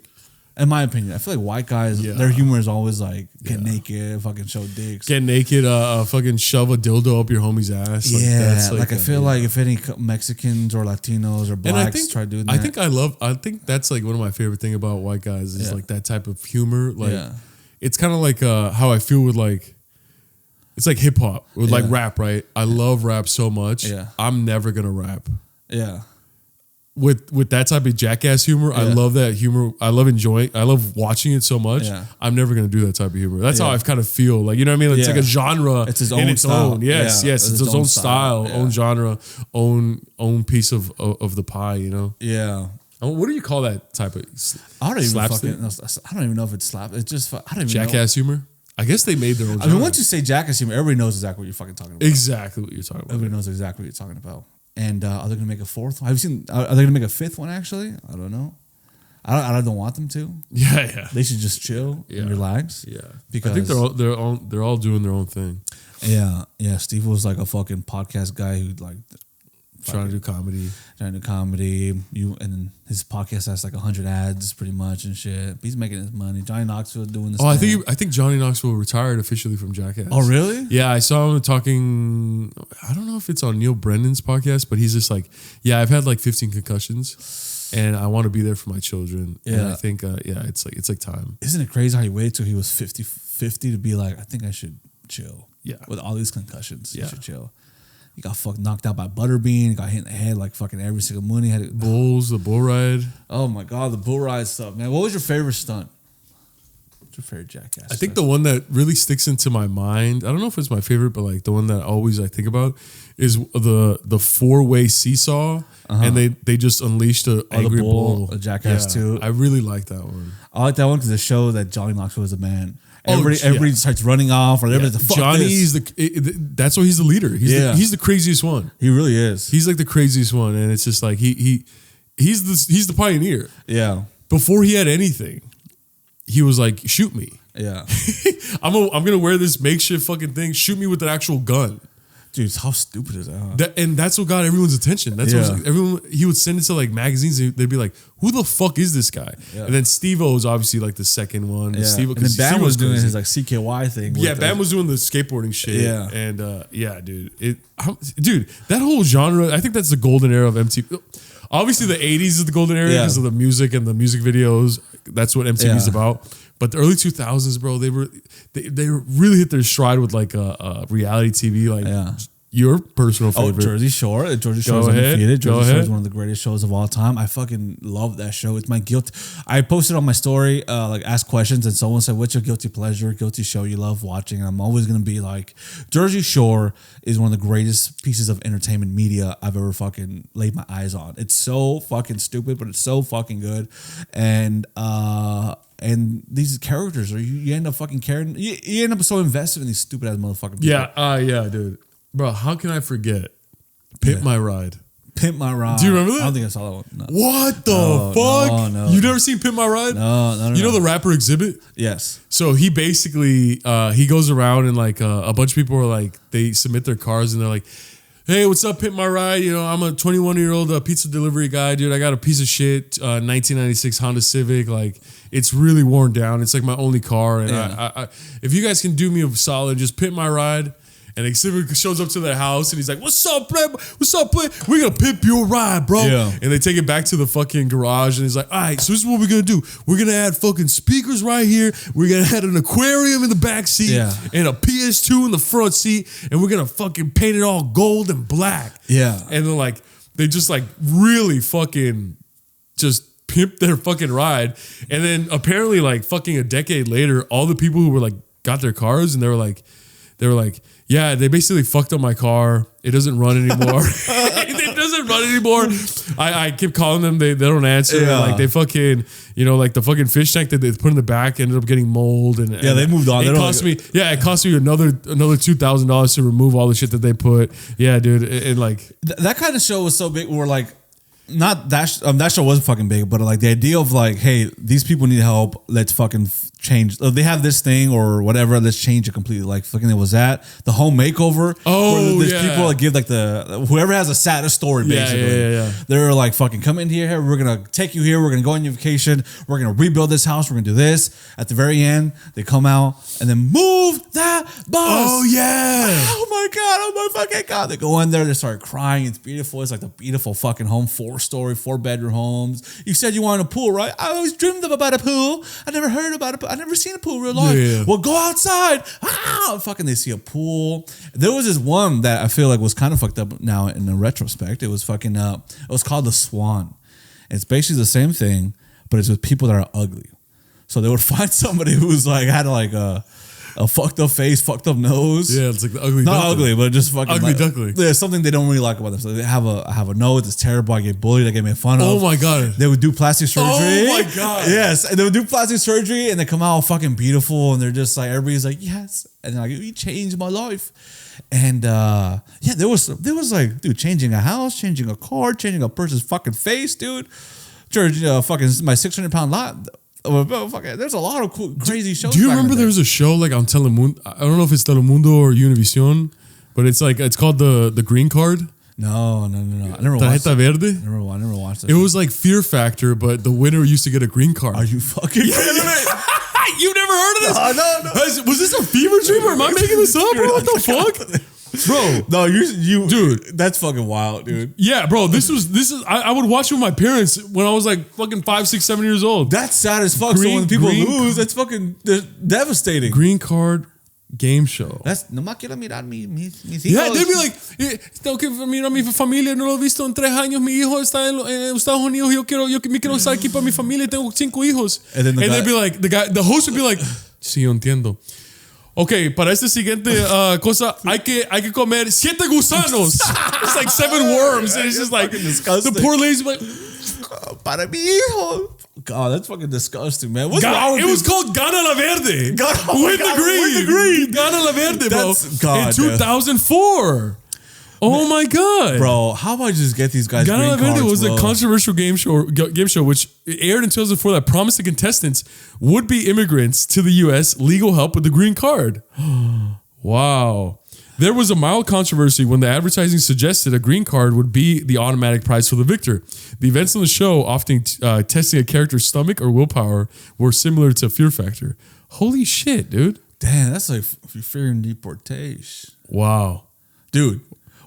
In my opinion, I feel like white guys, their humor is always like get naked, fucking show dicks, get naked, fucking shove a dildo up your homie's ass. I feel like if any Mexicans or Latinos or blacks try doing that, I think that's like one of my favorite thing about white guys is like that type of humor. Like it's kind of like how I feel with like. It's like hip hop with like rap, right? I love rap so much. Yeah. I'm never gonna rap. Yeah. With that type of Jackass humor, I love that humor. I love watching it so much. Yeah. I'm never gonna do that type of humor. That's how I kind of feel. Like, you know what I mean? It's like a genre. It's his own style. Yes. It's his own style, own genre, own piece of the pie, you know? Yeah. What do you call that type of I don't even know if it's slap. It's just I don't even know. Jackass humor? I guess they made their own genre. I mean, once you say Jackass humor, everybody knows exactly what you're fucking talking about. Exactly what you're talking about. Everybody knows exactly what you're talking about. And are they going to make a fourth one? Are they going to make a fifth one, actually? I don't know. I don't want them to. Yeah. They should just chill and relax. Yeah. Because I think they're all doing their own thing. Yeah. Steve was like a fucking podcast guy who like trying to do comedy. You and his podcast has like 100 ads pretty much and shit. He's making his money. Johnny Knoxville doing this. Oh, I think Johnny Knoxville retired officially from Jackass. Oh, really? Yeah, I saw him talking. I don't know if it's on Neil Brennan's podcast, but he's just like, yeah, I've had like 15 concussions, and I want to be there for my children. Yeah, and I think it's like time. Isn't it crazy how he waited till he was 50 to be like, I think I should chill. Yeah, with all these concussions, yeah. you should chill. He got fucked knocked out by Butterbean. He got hit in the head like fucking every single moon. He had the bull ride. Oh my god, the bull ride stuff, man. What was your favorite stunt? What's your favorite Jackass? I think the one that really sticks into my mind, I don't know if it's my favorite, but like the one that always I think about is the 4-way seesaw, and they just unleashed an angry bull. A Jackass too. I really like that one. I like that one because it showed that Johnny Knoxville was a man. Everybody starts running off, or everybody's like, fuck Johnny's this. That's why he's the leader. He's the craziest one. He really is. He's like the craziest one, and it's just like he's the pioneer. Yeah. Before he had anything, he was like, shoot me. Yeah. I'm gonna wear this makeshift fucking thing. Shoot me with an actual gun. Dude, how stupid is that? Huh? And that's what got everyone's attention. That's what everyone. He would send it to like magazines. And they'd be like, "Who the fuck is this guy?" Yeah. And then Steve-O was obviously like the second one. Yeah. Steve-O, and then Bam was doing crazy. his like CKY thing. Yeah, Bam was doing the skateboarding shit. Yeah, and dude, that whole genre. I think that's the golden era of MTV. Obviously, the '80s is the golden era because of the music and the music videos. That's what MTV is about. But the early 2000s, bro, they really hit their stride with like a reality TV, like your personal favorite. Oh, Jersey Shore. Jersey Shore is undefeated. Jersey Shore is one of the greatest shows of all time. I fucking love that show. It's my guilt. I posted on my story, like ask questions, and someone said, "What's your guilty pleasure, guilty show you love watching?" And I'm always gonna be like, Jersey Shore is one of the greatest pieces of entertainment media I've ever fucking laid my eyes on. It's so fucking stupid, but it's so fucking good. And these characters, you end up fucking caring. You end up so invested in these stupid ass motherfucking people. Yeah, dude. Bro, how can I forget? Pimp My Ride. Pimp My Ride. Do you remember that? I don't think I saw that one. No. What the fuck? No. You never seen Pimp My Ride? No. You know the rapper Exhibit? Yes. So he basically, he goes around and like a bunch of people are like, they submit their cars and they're like, "Hey, what's up, Pimp My Ride? You know, I'm a 21-year-old pizza delivery guy, dude. I got a piece of shit 1996 Honda Civic. Like, it's really worn down. It's like my only car. And I if you guys can do me a solid, just pimp my ride." And Exhibit shows up to their house and he's like, "What's up, play? What's up, play? We're gonna pimp your ride, bro." Yeah. And they take it back to the fucking garage and he's like, "All right, so this is what we're gonna do. We're gonna add fucking speakers right here. We're gonna add an aquarium in the back seat and a PS2 in the front seat, and we're gonna fucking paint it all gold and black." Yeah. And they're like, they just like really fucking just pimp their fucking ride. And then apparently like fucking a decade later, all the people who were like got their cars and they were like, "Yeah, they basically fucked up my car. It doesn't run anymore." It doesn't run anymore. I kept calling them. They don't answer. Yeah. Like they fucking, you know, like the fucking fish tank that they put in the back ended up getting mold. And they moved on. It cost me another $2,000 to remove all the shit that they put. Yeah, dude. And like that kind of show was so big. Where like, not that that show wasn't fucking big, but like the idea of like, hey, these people need help. Let's fucking change. They have this thing or whatever. Let's change it completely. Like fucking, it was that the home makeover. Oh, where there's people that give like whoever has a saddest story. Basically, they're like, fucking come in here. We're gonna take you here. We're gonna go on your vacation. We're gonna rebuild this house. We're gonna do this. At the very end, they come out and then move that bus. Oh yeah. Oh my god. Oh my fucking god. They go in there. They start crying. It's beautiful. It's like the beautiful fucking home. 4-bedroom homes. You said you wanted a pool, right? I always dreamed about a pool. I never heard about a pool. I never seen a pool in real life. Yeah. Well, go outside. Fucking, they see a pool. There was this one that I feel like was kind of fucked up now in the retrospect. It was fucking it was called The Swan. It's basically the same thing, but it's with people that are ugly. So they would find somebody who's like had like a fucked up face, fucked up nose. Yeah, it's like the ugly. Not duckling. ugly, but just fucking ugly like, duckling. There's something they don't really like about them. So they have a nose that's terrible. I get bullied. I get made fun of. Oh my god. They would do plastic surgery. Oh my god. Yes, and they would do plastic surgery, and they come out fucking beautiful, and they're just like, everybody's like, yes, and they're like, you changed my life. And there was like, dude, changing a house, changing a car, changing a person's fucking face, dude. George, fucking my 600-pound lot. There's a lot of cool, crazy shows. Do you remember there was a show like on Telemundo? I don't know if it's Telemundo or Univision, but it's called the Green Card. No. I never Tarjeta Verde. I never watched that. It was like Fear Factor, but the winner used to get a green card. Are you fucking kidding me? You've never heard of this? No. Was this a fever dream or am I making this up, bro? What the fuck? Bro. No, you dude. That's fucking wild, dude. Yeah, bro. This is I would watch it with my parents when I was like fucking 5, 6, 7 years old. That's sad as fuck. So when people lose, that's fucking devastating. Green card game show. That's no más quiero mirar mis hijos. Yeah, they'd be like, tengo que mirar a mi familia, no lo he visto en 3 años, mi hijo está en Estados Unidos, yo me quiero estar aquí para mi familia, tengo 5 hijos. And they'd be like, the host would be like, sí, yo entiendo. Ok, para esta siguiente cosa, hay que comer 7 gusanos. It's like 7 worms. And it's just like, the poor lady's like, para mi hijo. God, that's fucking disgusting, man. What's wrong with it was called Gana la Verde. Win the green. Gana la Verde, bro. In 2004. Oh my God, bro! How about I just get these guys? Gana la green Verde cards, was a controversial game show which aired in 2004 that promised the contestants would-be immigrants to the U.S. legal help with the green card. Wow. There was a mild controversy when the advertising suggested a green card would be the automatic prize for the victor. The events on the show, often testing a character's stomach or willpower, were similar to Fear Factor. Holy shit, dude. Damn, that's like fearing deportation. Wow. Dude,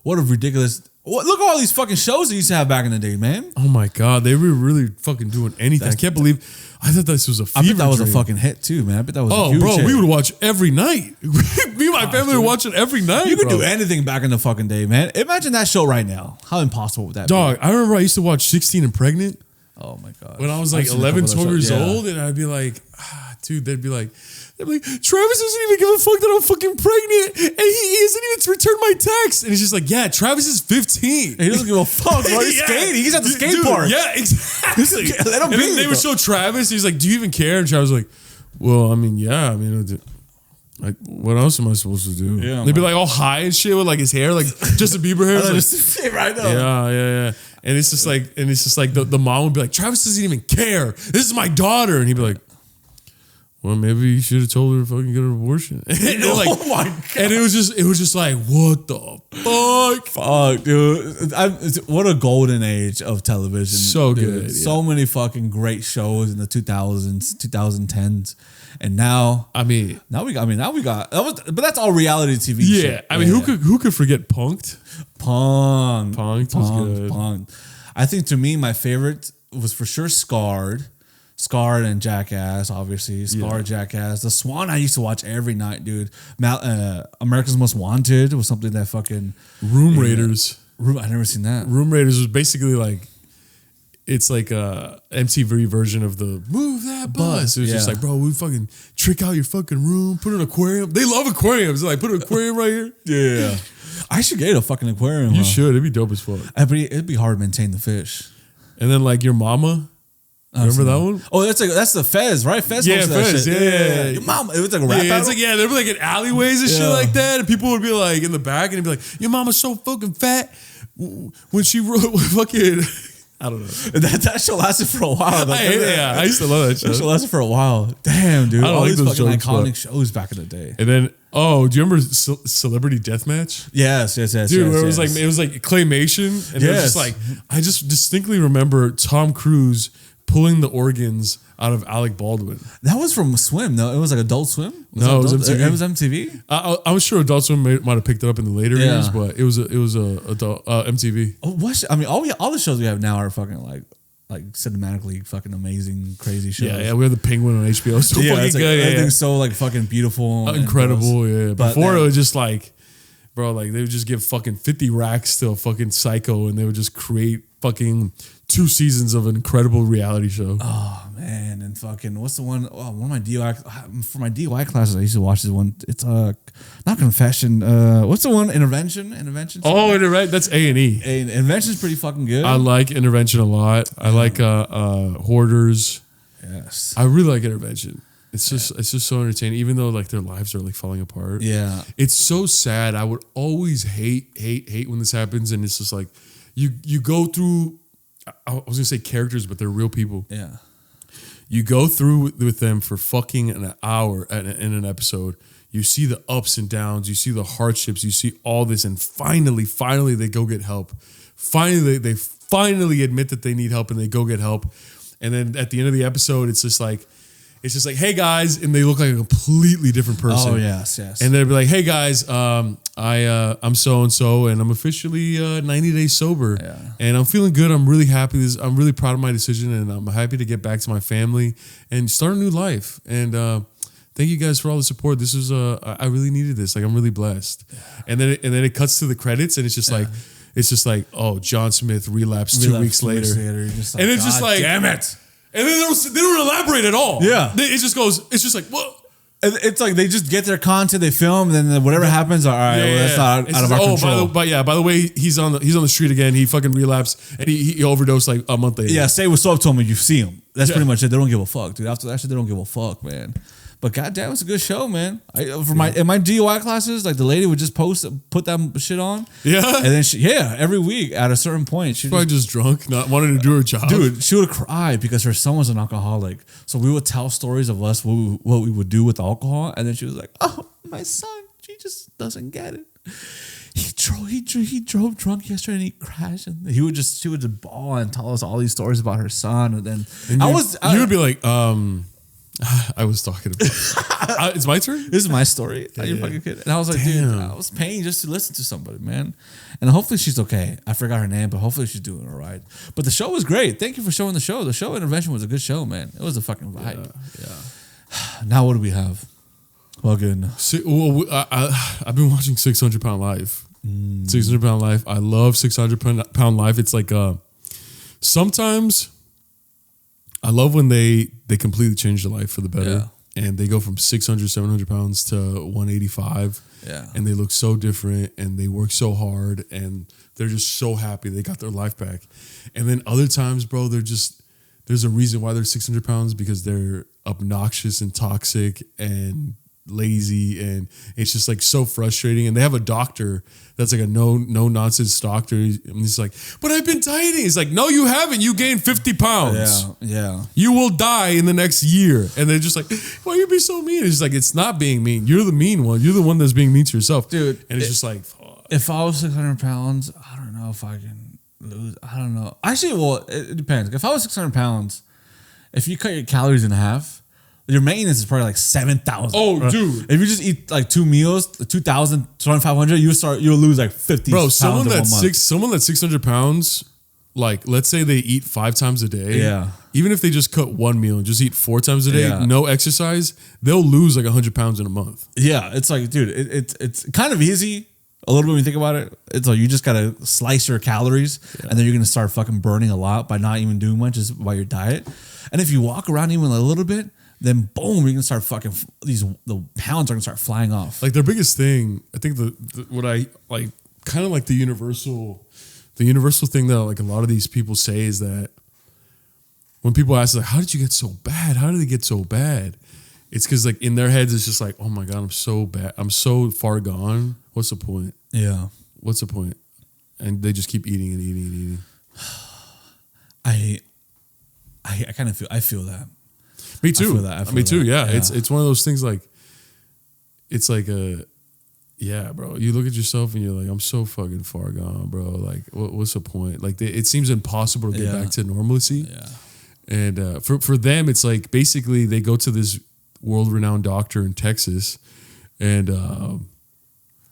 what a ridiculous... Look at all these fucking shows they used to have back in the day, man. Oh my God, they were really fucking doing anything. I can't believe... I thought this was a fever I bet that was dream. a fucking hit too, man. I bet that was a huge bro, hit. we would watch every night. Me and my family would watch it every night. You could do anything back in the fucking day, man. Imagine that show right now. How impossible would that be? Dog, I remember I used to watch 16 and Pregnant. Oh my God. When I was like 11, 12 years old, and I'd be like, dude, they'd be like, Travis doesn't even give a fuck that I'm fucking pregnant, and he isn't even returned my text. And he's just like, yeah, Travis is 15. He doesn't give a fuck, bro. He's skating. He's at the skate park. Yeah, exactly. Let him be. They would show Travis. He's like, do you even care? And Travis was like, well, I mean, yeah. I mean, like, what else am I supposed to do? Yeah, they'd be like all high and shit with like his hair, like Justin Bieber hair. Like, right now. Yeah. And it's just like, the mom would be like, Travis doesn't even care. This is my daughter. And he'd be like, well, maybe you should have told her to fucking get an abortion. And Oh my God. And it was just like, what the fuck? Fuck, dude. What a golden age of television. So dude. good. So many fucking great shows in the 2000s, 2010s. And now we got but that's all reality TV shit. I mean, who could forget Punk'd? Punk'd was good. Punk'd. I think to me, my favorite was for sure Scarred and Jackass, obviously. Jackass. The Swan I used to watch every night, dude. America's Most Wanted was something that fucking... Room Raiders. I never seen that. Room Raiders was basically like... It's like a MTV version of the Move That Bus. It was just like, bro, we fucking trick out your fucking room, put an aquarium. They love aquariums. They're like, put an aquarium right here. Yeah. I should get a fucking aquarium. You should. It'd be dope as fuck. It'd be hard to maintain the fish. And then like Your Mama... Remember that one? Oh, that's the Fez, right? Fez. Yeah, Fez. Yeah. Your mama. It was like a rap battle. It's like, they'd be like in alleyways and shit like that, and people would be like in the back, and they'd be like, "Your mama's so fucking fat." When she wrote fucking, I don't know. That show lasted for a while. I used to love that show. That show lasted for a while. Damn, dude. I don't all like these those fucking jokes, iconic shows back in the day. And then, do you remember Celebrity Deathmatch? Yes. Dude, where it was like claymation, and it was just like, I just distinctly remember Tom Cruise pulling the organs out of Alec Baldwin. That was from Swim, though. It was like Adult Swim? No, it was MTV. It was MTV? I was sure Adult Swim might have picked it up in the later years, but it was MTV. Oh, all the shows we have now are fucking like cinematically fucking amazing, crazy shows. Yeah, we have the Penguin on HBO. So fucking good. Everything's so like fucking beautiful. Incredible, yeah. But before it was just like, bro, like they would just give fucking 50 racks to a fucking psycho and they would just create fucking 2 seasons of an incredible reality show. Oh man, and fucking what's the one? Oh, one of my for my DUI classes, I used to watch this one. It's not Confession. What's the one? Intervention. Oh, Intervention. That's A&E. Intervention's pretty fucking good. I like Intervention a lot. I like Hoarders. Yes, I really like Intervention. It's just so entertaining, even though like their lives are like falling apart. Yeah, it's so sad. I would always hate when this happens, and it's just like you go through. I was gonna say characters, but they're real people. Yeah, you go through with them for fucking an hour in an episode. you see the ups and downs, you see the hardships, you see all this, and finally they go get help. Finally, they finally admit that they need help and they go get help. And then at the end of the episode, it's just like, hey guys, and they look like a completely different person. Oh yes. And they'd be like, hey guys, I'm so and so, and I'm officially 90 days sober, and I'm feeling good. I'm really happy. I'm really proud of my decision, and I'm happy to get back to my family and start a new life. And thank you guys for all the support. This was I really needed this. Like, I'm really blessed. And then it cuts to the credits, and it's just like, oh, John Smith relapsed 2 weeks later. And it's just like, damn it. And then they don't elaborate at all. Yeah. It just goes, it's just like, what? It's like they just get their content, they film, and then whatever happens, all right, that's not out of our control. By the way, he's on the street again. He fucking relapsed, and he overdosed like a month later. Yeah, say what's up to him when you see him. That's pretty much it. They don't give a fuck, dude. After that shit, they don't give a fuck, man. But goddamn, it's a good show, man. In my DUI classes, like the lady would just put that shit on. Yeah. And then every week at a certain point, she probably just drunk, not wanting to do her job. Dude, she would cry because her son was an alcoholic. So we would tell stories of us, what we would do with alcohol. And then she was like, oh, my son, he just doesn't get it. He drove drunk yesterday and he crashed. And she would just bawl and tell us all these stories about her son. And then you would be like, I was talking about. It's my turn? This is my story. Are you fucking kidding? And I was like, dude, I was paying just to listen to somebody, man. And hopefully she's okay. I forgot her name, but hopefully she's doing all right. But the show was great. Thank you for showing the show. The show Intervention was a good show, man. It was a fucking vibe. Yeah. Now what do we have? Fucking. I've been watching 600 Pound Life. 600 Pound Life. I love 600 Pound Life. It's like sometimes I love when they completely change their life for the better. Yeah. And they go from 600, 700 pounds to 185. Yeah. And they look so different and they work so hard and they're just so happy they got their life back. And then other times, bro, there's a reason why they're 600 pounds, because they're obnoxious and toxic and lazy, and it's just like so frustrating. And they have a doctor that's like a no nonsense doctor, and he's like, but I've been dieting. He's like, no, you haven't. You gained 50 pounds. Yeah. You will die in the next year. And they're just like, why you be so mean? It's like, it's not being mean. You're the mean one. You're the one that's being mean to yourself, dude. And it's just like, fuck. If I was 600 pounds, I don't know if I can lose. I don't know. Actually, well, it depends. If I was 600 pounds, if you cut your calories in half, your maintenance is probably like 7,000. Oh, dude! If you just eat like 2 meals, 2,000, 2,500, you'll lose like 50. Bro, someone that's 600 pounds, like let's say they eat 5 times a day. Yeah. Even if they just cut one meal and just eat 4 times a day, no exercise, they'll lose like 100 pounds in a month. Yeah, it's like, dude, it's kind of easy. A little bit when you think about it. It's like you just gotta slice your calories, and then you're gonna start fucking burning a lot by not even doing much just by your diet. And if you walk around even a little bit, then boom, you're gonna start fucking the pounds are gonna start flying off. Like their biggest thing, I think what I like, kind of like the universal thing that like a lot of these people say is that when people ask like, how did you get so bad? How did they get so bad? It's because like in their heads it's just like, oh my God, I'm so bad. I'm so far gone. What's the point? Yeah. What's the point? And they just keep eating and eating and eating. I kind of feel that. Me too. I feel that. Me too. Yeah. It's one of those things like, it's like yeah, bro. You look at yourself and you're like, I'm so fucking far gone, bro. Like, what's the point? Like, it seems impossible to get back to normalcy. Yeah. And for them, it's like basically they go to this world-renowned doctor in Texas, and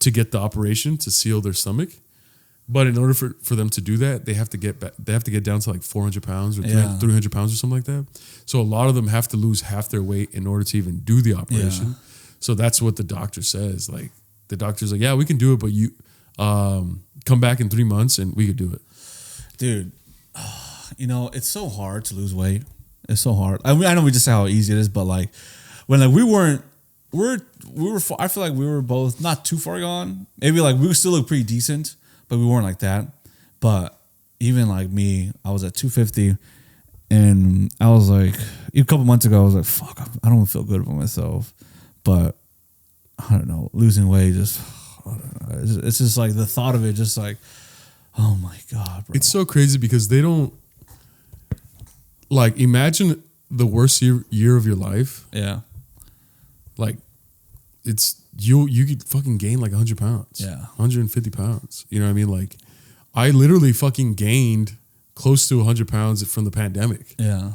to get the operation to seal their stomach. But in order for them to do that, they have to get down to like 400 pounds or 300 pounds or something like that. So a lot of them have to lose half their weight in order to even do the operation. Yeah. So that's what the doctor says. Like the doctor's like, yeah, we can do it, but you come back in 3 months and we could do it. Dude, you know, it's so hard to lose weight. It's so hard. I mean, I know we just say how easy it is, but like when like we were. I feel like we were both not too far gone. Maybe like we still look pretty decent, but we weren't like that. But even like me, I was at 250, and I was like, a couple months ago, I was like, fuck, I don't feel good about myself. But I don't know, losing weight just, I don't know. It's just like the thought of it, just like, oh my God, bro. It's so crazy because they don't, like, imagine the worst year of your life. Yeah. Like, it's you could fucking gain like 100 pounds. Yeah. 150 pounds. You know what I mean? Like, I literally fucking gained close to 100 pounds from the pandemic. Yeah.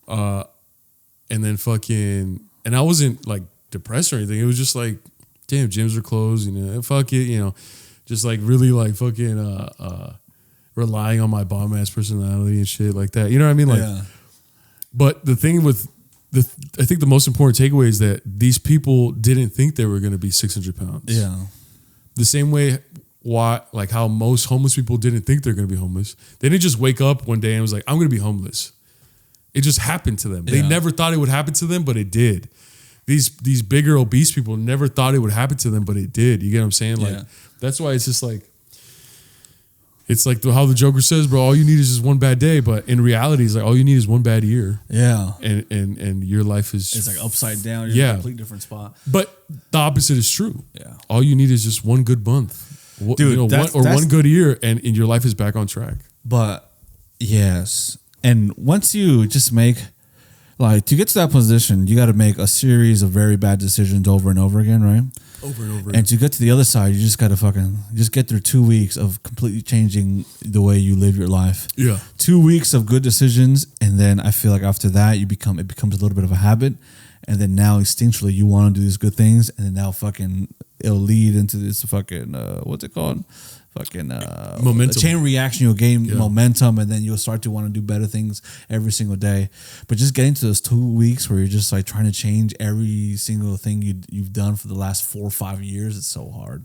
And then fucking, and I wasn't like depressed or anything. It was just like, damn, gyms are closed, you know, fuck it, you know, just like really like fucking relying on my bomb ass personality and shit like that. You know what I mean? Like, Yeah. but the thing with I think the most important takeaway is that these people didn't think they were going to be 600 pounds. Yeah. The same way like how most homeless people didn't think they're going to be homeless. They didn't just wake up one day and was like, I'm going to be homeless. It just happened to them. They never thought it would happen to them, but it did. These bigger obese people never thought it would happen to them, but it did. You get what I'm saying? Like, that's why it's just like, it's like how the Joker says, bro, all you need is just one bad day. But in reality, it's like all you need is one bad year. Yeah. And your life is... It's like upside down. You're in a complete different spot. But the opposite is true. Yeah. All you need is just one good month. Dude, one good year, and your life is back on track. But, yes. And once you just make... Like, to get to that position, you got to make a series of very bad decisions over and over again, right? Over and over. And to get to the other side, you just got to fucking just get through 2 weeks of completely changing the way you live your life. Yeah. 2 weeks of good decisions, and then I feel like after that, it becomes a little bit of a habit, and then now instinctually you want to do these good things, and then now fucking it'll lead into this fucking what's it called? Fucking momentum. Chain reaction. You'll gain momentum, and then you'll start to want to do better things every single day. But just getting to those 2 weeks where you're just like trying to change every single thing you've done for the last 4 or 5 years, it's so hard.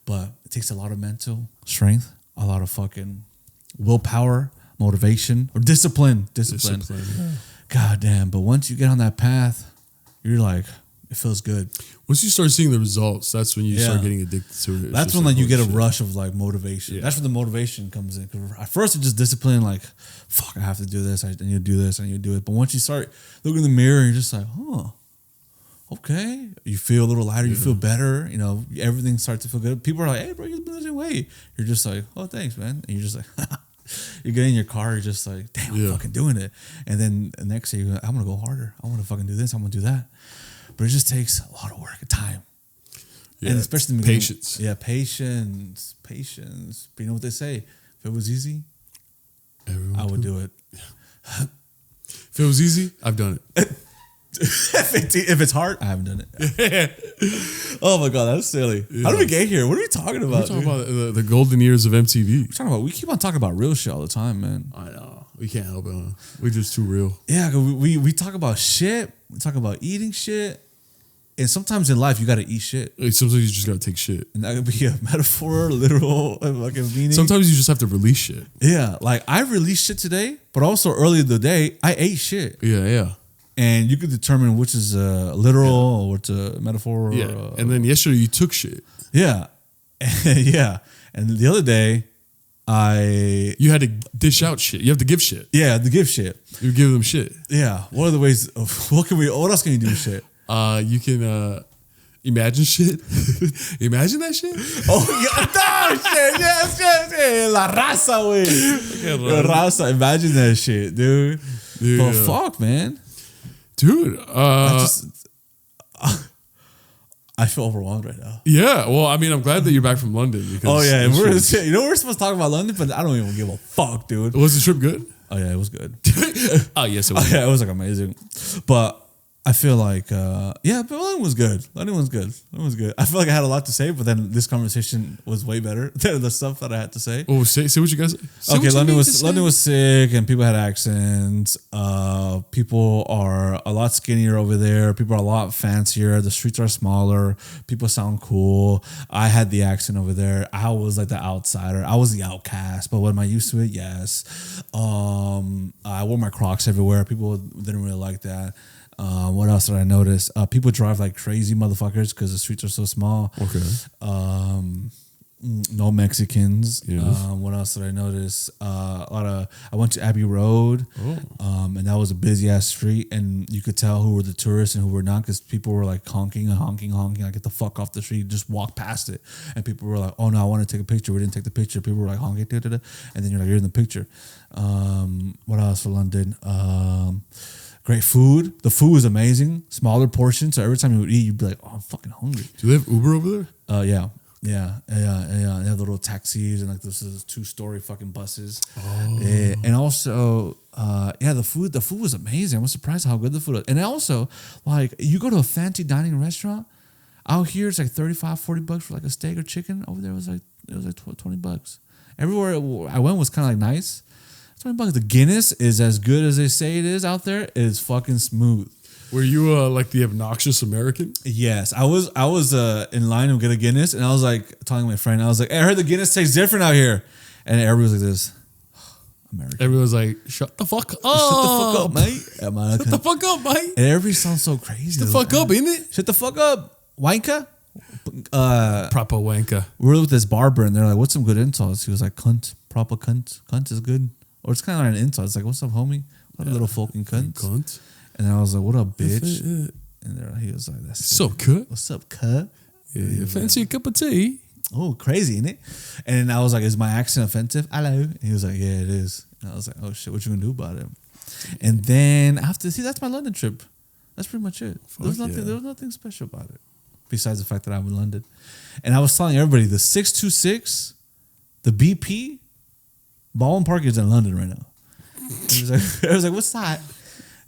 But it takes a lot of mental strength, a lot of fucking willpower, motivation, or discipline. Yeah. God damn. But once you get on that path, you're like, it feels good. Once you start seeing the results, that's when you start getting addicted to it. That's when like you get a rush of like motivation. That's when the motivation comes in. 'Cause at first it's just discipline, like, fuck, I have to do this. I need to do this. I need to do it. But once you start looking in the mirror, you're just like, okay. You feel a little lighter. You feel better. You know, everything starts to feel good. People are like, hey, bro, you've been losing weight. You're just like, oh, thanks, man. And you're just like, you get in your car, you're just like, damn, I'm fucking doing it. And then the next day, you're like, I'm going to go harder. I want to fucking do this. I'm going to do that. But it just takes a lot of work and time. Yeah, and especially the patience. Yeah, patience. But you know what they say? If it was easy, I would do it. If it was easy, I've done it. If it's hard, I haven't done it. Oh my God, that's silly. Yeah. How did we get here? What are we talking about? We're talking about the golden years of MTV. We keep on talking about real shit all the time, man. I know. We can't help it. Huh? We're just too real. Yeah, we talk about shit. We talk about eating shit. And sometimes in life, you got to eat shit. Sometimes you just got to take shit. And that could be a metaphor, literal, fucking meaning. Sometimes you just have to release shit. Yeah, like I released shit today, but also earlier in the day, I ate shit. Yeah. And you could determine which is literal or what's a metaphor. Yeah. And then yesterday, you took shit. Yeah. Yeah. And the other day, you had to dish out shit. You have to give shit. Yeah, to give shit. You give them shit. Yeah. What are the ways? What else can you do with shit? You can imagine shit. Imagine that shit. Oh yeah, no shit. Yes. La raza, wey. La raza. Imagine that shit, dude. Yeah. But fuck, man. Dude. I feel overwhelmed right now. Yeah, well, I mean, I'm glad that you're back from London. Because we're supposed to talk about London, but I don't even give a fuck, dude. Was the trip good? Oh yeah, it was good. Oh yes, it was. Oh, yeah, it was like amazing. But I feel like, but London was good. London was good. I feel like I had a lot to say, but then this conversation was way better than the stuff that I had to say. Oh, say what you guys. Okay, London was sick, and people had accents. People are a lot skinnier over there. People are a lot fancier. The streets are smaller. People sound cool. I had the accent over there. I was like the outsider. I was the outcast. But am I used to it? Yes. I wore my Crocs everywhere. People didn't really like that. What else did I notice? People drive like crazy motherfuckers because the streets are so small. Okay. No Mexicans. Yes. What else did I notice? I went to Abbey Road, and that was a busy ass street, and you could tell who were the tourists and who were not because people were like honking, like get the fuck off the street, just walk past it, and people were like, oh no, I want to take a picture. We didn't take the picture. People were like honking, and then you're like, you're in the picture. What else for London? Great food. The food was amazing. Smaller portions. So every time you would eat, you'd be like, oh, I'm fucking hungry. Do they have Uber over there? Yeah. They have the little taxis and like this is 2-story fucking buses. And also, the food was amazing. I was surprised how good the food was. And also, like, you go to a fancy dining restaurant, out here it's like $35-$40 for like a steak or chicken. Over there it was like $20. Everywhere I went was kind of like nice. $20. The Guinness is as good as they say it is out there. It is fucking smooth. Were you like the obnoxious American? Yes, I was in line to get a Guinness, and I was like telling my friend, I was like, hey, I heard the Guinness tastes different out here, and everybody was like this. American. Everyone was like, shut the fuck up. Shut the fuck up, mate. Shut the fuck up, mate. And everybody sounds so crazy. Shut the fuck up, ain't it? Shut the fuck up, wanker. Proper wanker. We were with this barber, and they're like, what's some good insults? He was like, cunt, proper cunt. Cunt is good. Or it's kind of like an insult. It's like, what's up, homie? What a little fucking cunt. Cunt. And I was like, what up, bitch? And he was like, that's What's up, cut? What's up, cut? Yeah, fancy a cup of tea? Oh, crazy, isn't it? And I was like, is my accent offensive? Hello. And he was like, yeah, it is. And I was like, oh shit, what you gonna do about it? And then that's my London trip. That's pretty much it. There was nothing special about it. Besides the fact that I'm in London. And I was telling everybody, the 626, the BP, Baldwin Park is in London right now. I was like, what's that?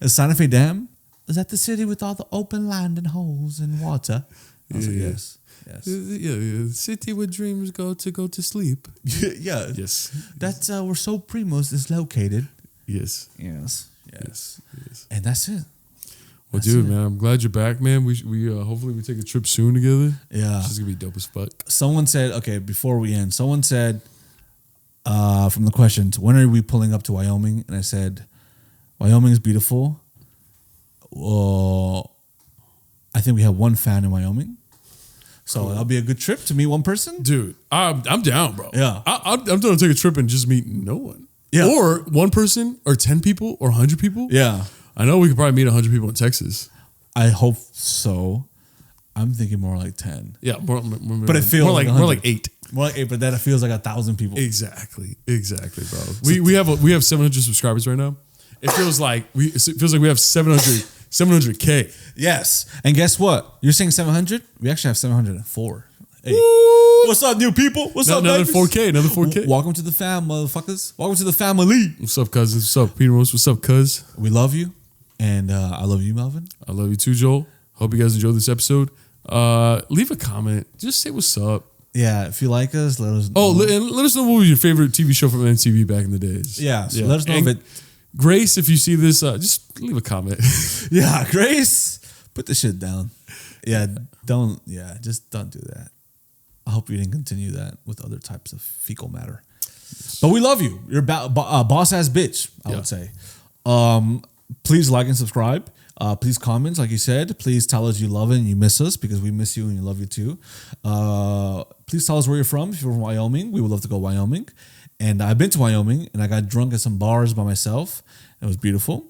The Santa Fe Dam? Is that the city with all the open land and holes and water? I was like, yes. Yeah, the city where dreams go to sleep. Yeah. Yes. That's where SoulPrimos is located. Yes. Yes. And that's it. Well, dude, man, I'm glad you're back, man. We hopefully we take a trip soon together. Yeah. It's just gonna be dope as fuck. Someone said, okay, before we end, from the questions, when are we pulling up to Wyoming? And I said, Wyoming is beautiful. I think we have one fan in Wyoming. So cool. That'll be a good trip to meet one person. Dude, I'm down, bro. Yeah. I'm down to take a trip and just meet no one. Yeah. Or one person or 10 people or 100 people. Yeah. I know we could probably meet 100 people in Texas. I hope so. I'm thinking more like 10. Yeah. But it feels more like 8. More like 8, but then it feels like 1,000 people. Exactly, bro. We have 700 subscribers right now. It feels like we have 700K. Yes. And guess what? You're saying 700? We actually have 704. Hey. What's up, new people? What's up, another babies? 4K, another 4K. Welcome to the fam, motherfuckers. Welcome to the family. What's up, cousins? What's up, Primos? What's up, cuz? We love you. And I love you, Melvin. I love you too, Joel. Hope you guys enjoyed this episode. Leave a comment. Just say what's up. Yeah, if you like us, let us know. Oh, and let us know what was your favorite TV show from MTV back in the days. Yeah, so let us know if Grace, if you see this, just leave a comment. Yeah, Grace, put the shit down. Yeah, just don't do that. I hope you didn't continue that with other types of fecal matter. But we love you. You're a boss ass bitch, I would say. Please like and subscribe. Please comment, like you said. Please tell us you love it and you miss us because we miss you and you love you too. Please tell us where you're from. If you're from Wyoming, we would love to go to Wyoming. And I've been to Wyoming and I got drunk at some bars by myself. It was beautiful.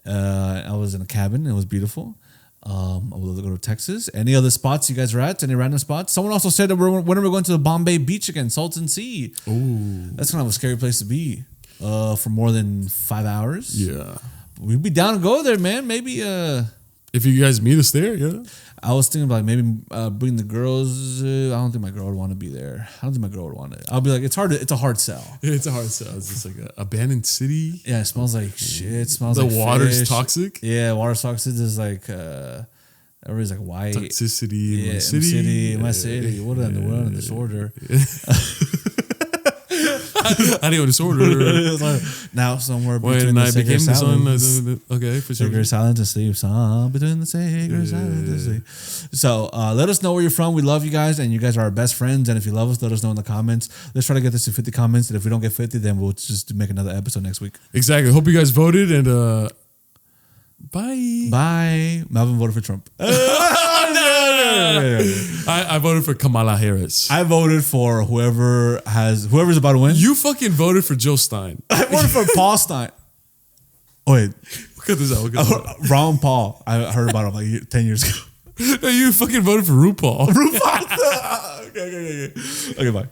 I was in a cabin. It was beautiful. I would love to go to Texas. Any other spots you guys are at? Any random spots? Someone also said that when are we going to the Bombay Beach again? Salton Sea. Ooh. That's kind of a scary place to be for more than 5 hours. Yeah. We'd be down to go there, man. Maybe if you guys meet us there, yeah. I was thinking about maybe bring the girls. I don't think my girl would want to be there. I don't think my girl would want it. I'll be like, it's a hard sell. Yeah, it's a hard sell. It's just like an abandoned city. Yeah, it smells like shit. It smells the like water's fish. Toxic. Yeah, water's toxic. There's like everybody's like white. Toxicity in my city. What in the world? Disorder. I need a disorder. Now somewhere between the sacred silence. Okay, for sure. Sacred silence and sleep. Song between the sacred silence and sleep. So let us know where you're from. We love you guys, and you guys are our best friends. And if you love us, let us know in the comments. Let's try to get this to 50 comments. And if we don't get 50, then we'll just make another episode next week. Exactly. Hope you guys voted, and bye. Bye. Melvin voted for Trump. I voted for Kamala Harris. I voted for whoever's about to win. You fucking voted for Joe Stein. I voted for Paul Stein. Oh, wait. Cut this out. Ron Paul. I heard about him like 10 years ago. No, you fucking voted for RuPaul. RuPaul. Okay, bye.